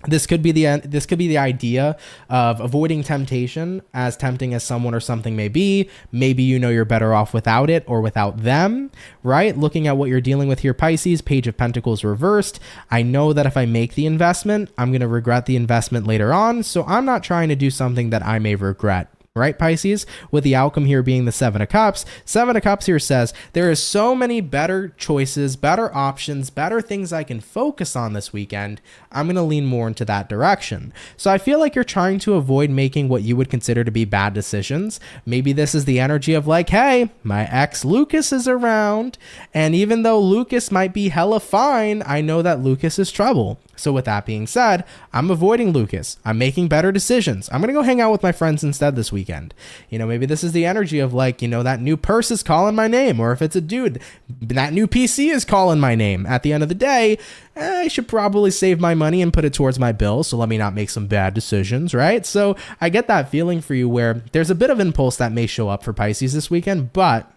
This could be the idea of avoiding temptation, as tempting as someone or something may be. Maybe you know you're better off without it or without them, right? Looking at what you're dealing with here, Pisces, Page of Pentacles reversed. I know that if I make the investment, I'm going to regret the investment later on. So I'm not trying to do something that I may regret. Right, Pisces, with the outcome here being the Seven of Cups. Seven of Cups here says there is so many better choices, better options, better things I can focus on this weekend. I'm going to lean more into that direction. So I feel like you're trying to avoid making what you would consider to be bad decisions. Maybe this is the energy of like, hey, my ex Lucas is around. And even though Lucas might be hella fine, I know that Lucas is trouble. So with that being said, I'm avoiding Lucas. I'm making better decisions. I'm going to go hang out with my friends instead this weekend. You know, maybe this is the energy of like, you know, that new purse is calling my name. Or if it's a dude, that new PC is calling my name. At the end of the day, I should probably save my money and put it towards my bills. So let me not make some bad decisions, right? So I get that feeling for you where there's a bit of impulse that may show up for Pisces this weekend, but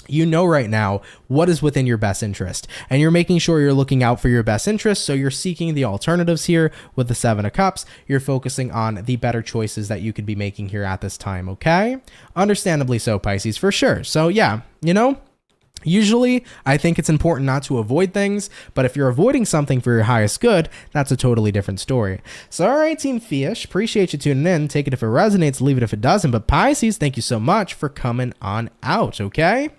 you know right now what is within your best interest, and you're making sure you're looking out for your best interest. So you're seeking the alternatives here with the Seven of Cups. You're focusing on the better choices that you could be making here at this time. Okay. Understandably so, Pisces, for sure. So yeah, you know, usually I think it's important not to avoid things, but if you're avoiding something for your highest good, that's a totally different story. So all right, Team Fish, appreciate you tuning in. Take it if it resonates, leave it if it doesn't. But Pisces, thank you so much for coming on out. Okay.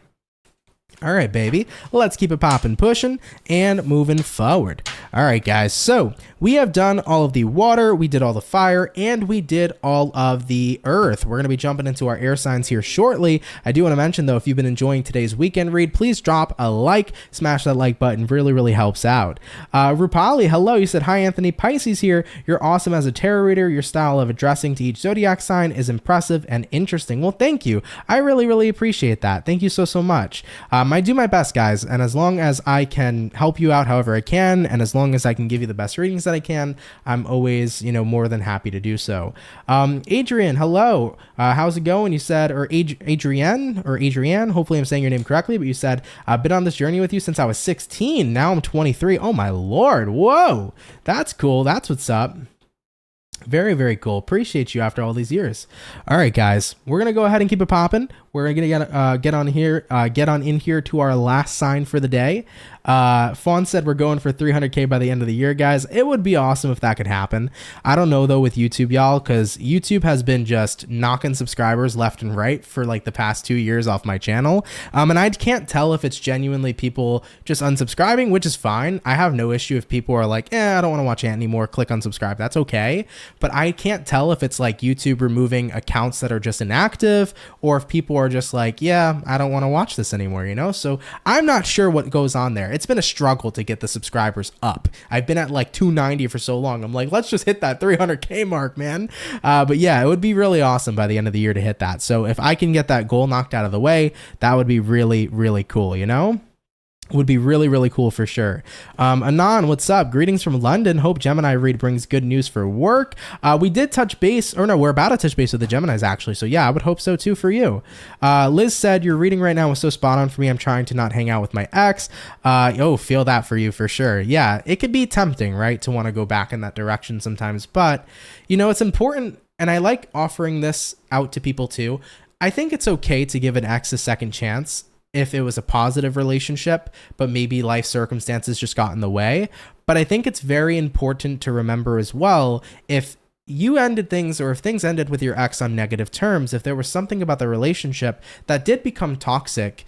All right, baby, let's keep it popping, pushing, and moving forward. All right, guys, so we have done all of the water, we did all the fire, and we did all of the earth. We're going to be jumping into our air signs here shortly. I do want to mention, though, if you've been enjoying today's weekend read, please drop a like, smash that like button, really, really helps out. Rupali, hello, you said, hi, Anthony, Pisces here. You're awesome as a tarot reader. Your style of addressing to each zodiac sign is impressive and interesting. Well, thank you. I really, really appreciate that. Thank you so, so much. I do my best, guys, and as long as I can help you out however I can, and as long as I can give you the best readings that I can, I'm always, you know, more than happy to do so. Adrian, hello. How's it going? You said, or Adrienne, hopefully I'm saying your name correctly, but you said, I've been on this journey with you since I was 16. Now I'm 23. Oh my Lord. Whoa. That's cool. That's what's up. Very, very cool. Appreciate you after all these years. All right, guys, we're gonna go ahead and keep it popping. We're gonna get on in here to our last sign for the day. Fawn said we're going for 300K by the end of the year, guys. It would be awesome if that could happen. I don't know though with YouTube, y'all, because YouTube has been just knocking subscribers left and right for like the past 2 years off my channel. And I can't tell if it's genuinely people just unsubscribing, which is fine. I have no issue if people are like, I don't want to watch it anymore. Click unsubscribe. That's okay. But I can't tell if it's like YouTube removing accounts that are just inactive, or if people are just like, I don't want to watch this anymore, you know? So I'm not sure what goes on there. It's been a struggle to get the subscribers up. I've been at like 290 for so long. I'm like, let's just hit that 300K mark, man. But yeah, it would be really awesome by the end of the year to hit that. So if I can get that goal knocked out of the way, that would be really, really cool, you know? Would be really, really cool for sure. Anon, what's up? Greetings from London. Hope Gemini read brings good news for work. We did touch base, or no, we're about to touch base with the Geminis actually. So yeah, I would hope so too for you. Liz said, your reading right now was so spot on for me. I'm trying to not hang out with my ex. Feel that for you for sure. Yeah, it could be tempting, right? To want to go back in that direction sometimes, but you know, it's important. And I like offering this out to people too. I think it's okay to give an ex a second chance if it was a positive relationship, but maybe life circumstances just got in the way. But I think it's very important to remember as well, if you ended things, or if things ended with your ex on negative terms, if there was something about the relationship that did become toxic,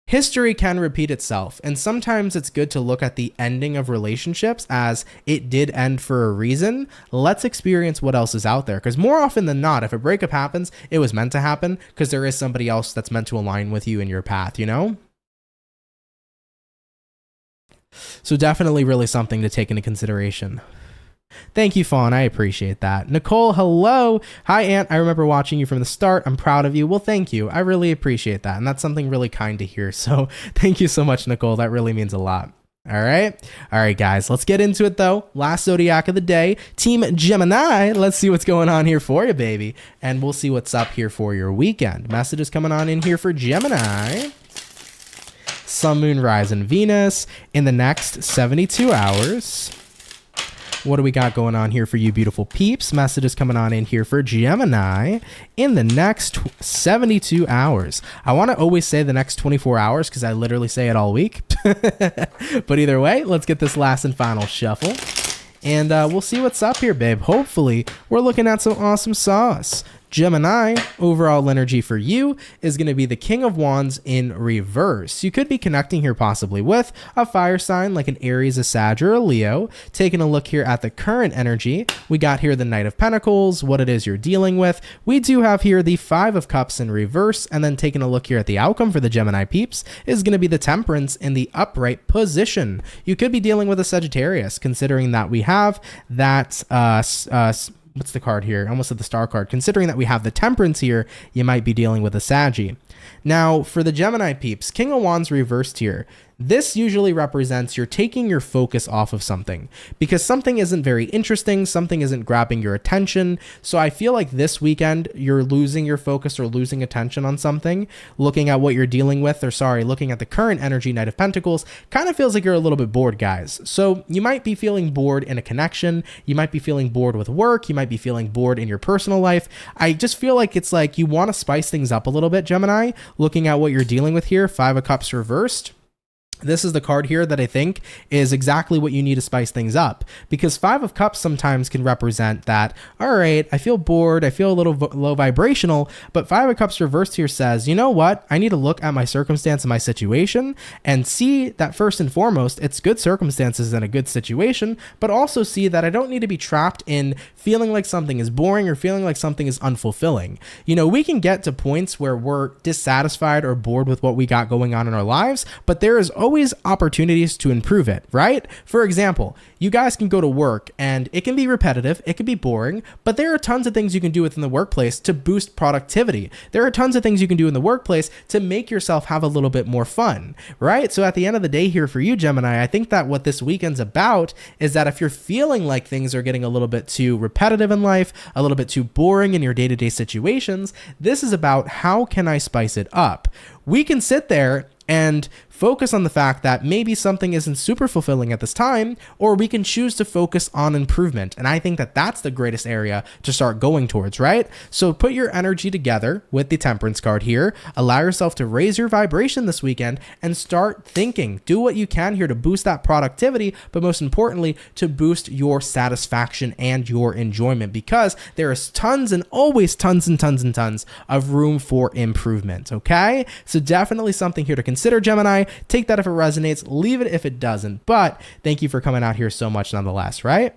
history can repeat itself. And sometimes it's good to look at the ending of relationships as it did end for a reason. Let's experience what else is out there. Because more often than not, if a breakup happens, it was meant to happen because there is somebody else that's meant to align with you in your path, you know? So definitely really something to take into consideration. Thank you, Fawn. I appreciate that. Nicole, hello. Hi, Aunt. I remember watching you from the start. I'm proud of you. Well, thank you. I really appreciate that. And that's something really kind to hear. So thank you so much, Nicole. That really means a lot. All right, guys, let's get into it though. Last zodiac of the day, Team Gemini. Let's see what's going on here for you, baby. And we'll see what's up here for your weekend. Messages coming on in here for Gemini. Sun, Moon, Rise, and Venus in the next 72 hours. What do we got going on here for you beautiful peeps? Messages coming on in here for Gemini in the next 72 hours. I want to always say the next 24 hours because I literally say it all week. But either way, let's get this last and final shuffle. And we'll see what's up here, babe. Hopefully, we're looking at some awesome sauce. Gemini, overall energy for you is going to be the King of Wands in reverse. You could be connecting here possibly with a fire sign like an Aries, a Sag, or a Leo. Taking a look here at the current energy, we got here the Knight of Pentacles, what it is you're dealing with. We do have here the Five of Cups in reverse, and then taking a look here at the outcome for the Gemini peeps is going to be the Temperance in the upright position. You could be dealing with a Sagittarius, considering that we have that what's the card here? I almost said the star card. Considering that we have the Temperance here, you might be dealing with a Saggy. Now, for the Gemini peeps, King of Wands reversed here. This usually represents you're taking your focus off of something because something isn't very interesting, something isn't grabbing your attention. So I feel like this weekend you're losing your focus or losing attention on something, looking at what you're dealing with, or looking at the current energy, Knight of Pentacles, kind of feels like you're a little bit bored, guys. So you might be feeling bored in a connection. You might be feeling bored with work. You might be feeling bored in your personal life. I just feel like it's like you want to spice things up a little bit, Gemini, looking at what you're dealing with here. Five of Cups reversed. This is the card here that I think is exactly what you need to spice things up, because Five of Cups sometimes can represent that, all right, I feel bored, I feel a little low vibrational, but Five of Cups reversed here says, you know what, I need to look at my circumstance and my situation and see that first and foremost, it's good circumstances and a good situation, but also see that I don't need to be trapped in feeling like something is boring or feeling like something is unfulfilling. You know, we can get to points where we're dissatisfied or bored with what we got going on in our lives, but there is always opportunities to improve it, right? For example, you guys can go to work and it can be repetitive, it can be boring, but there are tons of things you can do within the workplace to boost productivity. There are tons of things you can do in the workplace to make yourself have a little bit more fun, right? So at the end of the day here for you, Gemini, I think that what this weekend's about is that if you're feeling like things are getting a little bit too repetitive in life, a little bit too boring in your day-to-day situations, this is about how can I spice it up? We can sit there and focus on the fact that maybe something isn't super fulfilling at this time, or we can choose to focus on improvement. And I think that that's the greatest area to start going towards, right? So put your energy together with the Temperance card here, allow yourself to raise your vibration this weekend and start thinking. Do what you can here to boost that productivity, but most importantly, to boost your satisfaction and your enjoyment, because there is tons and always tons and tons and tons of room for improvement, okay? So definitely something here to consider, Gemini. Take that if it resonates, leave it if it doesn't. But thank you for coming out here so much nonetheless, right?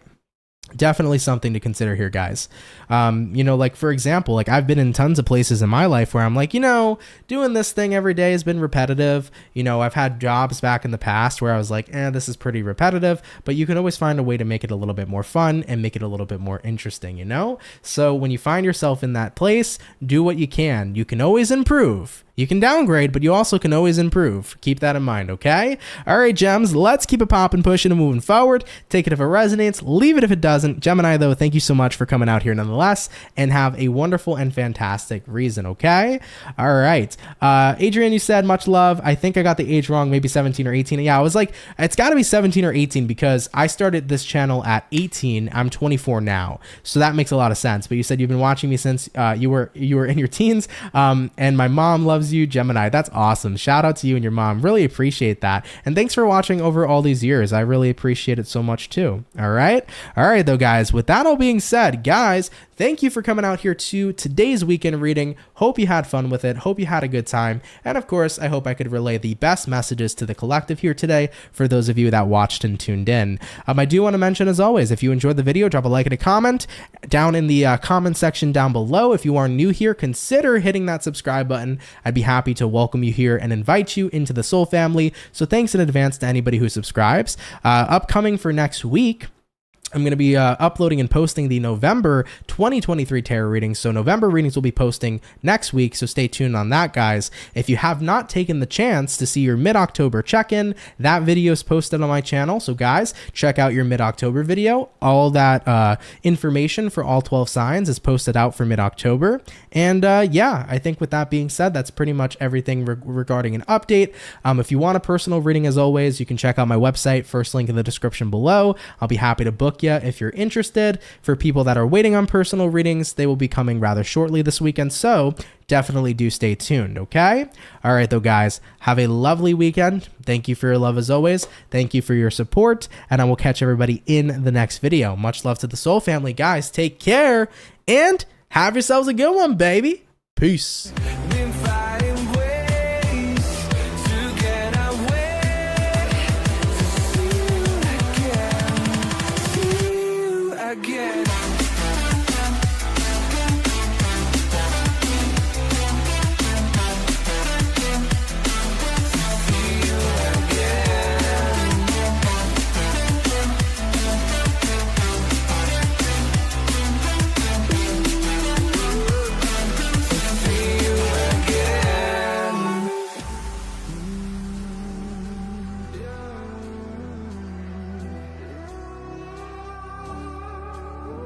Definitely something to consider here, guys. You know, like for example, like I've been in tons of places in my life where I'm like, you know, doing this thing every day has been repetitive. You know, I've had jobs back in the past where I was like, this is pretty repetitive, but you can always find a way to make it a little bit more fun and make it a little bit more interesting, you know? So when you find yourself in that place, do what you can. You can always improve. You can downgrade, but you also can always improve. Keep that in mind, okay? All right, Gems, let's keep it popping, pushing, and moving forward. Take it if it resonates, leave it if it doesn't. Gemini, though, thank you so much for coming out here nonetheless, and have a wonderful and fantastic reason, okay? All right. Adrian, you said much love. I think I got the age wrong, maybe 17 or 18. Yeah, I was like, it's got to be 17 or 18 because I started this channel at 18. I'm 24 now, so that makes a lot of sense. But you said you've been watching me since you were in your teens, and my mom loves you, Gemini. That's awesome. Shout out to you and your mom. Really appreciate that. And thanks for watching over all these years. I really appreciate it so much too. All right, though, guys, with that all being said, guys, thank you for coming out here to today's weekend reading. Hope you had fun with it. Hope you had a good time. And of course, I hope I could relay the best messages to the collective here today for those of you that watched and tuned in. I do want to mention, as always, if you enjoyed the video, drop a like and a comment down in the comment section down below. If you are new here, consider hitting that subscribe button. I'd be happy to welcome you here and invite you into the Soul family. So thanks in advance to anybody who subscribes. Upcoming for next week, I'm going to be uploading and posting the November 2023 tarot readings. So November readings will be posting next week. So stay tuned on that, guys. If you have not taken the chance to see your mid-October check-in, that video is posted on my channel. So guys, check out your mid-October video. All that information for all 12 signs is posted out for mid-October. And yeah, I think with that being said, that's pretty much everything regarding an update. If you want a personal reading, as always, you can check out my website, first link in the description below. I'll be happy to book book you if you're interested. For people that are waiting on personal readings, they will be coming rather shortly this weekend, so definitely do stay tuned, okay? All right, though, guys, have a lovely weekend. Thank you for your love as always. Thank you for your support, and I will catch everybody in the next video. Much love to the Soul family, guys. Take care, and have yourselves a good one, baby. Peace.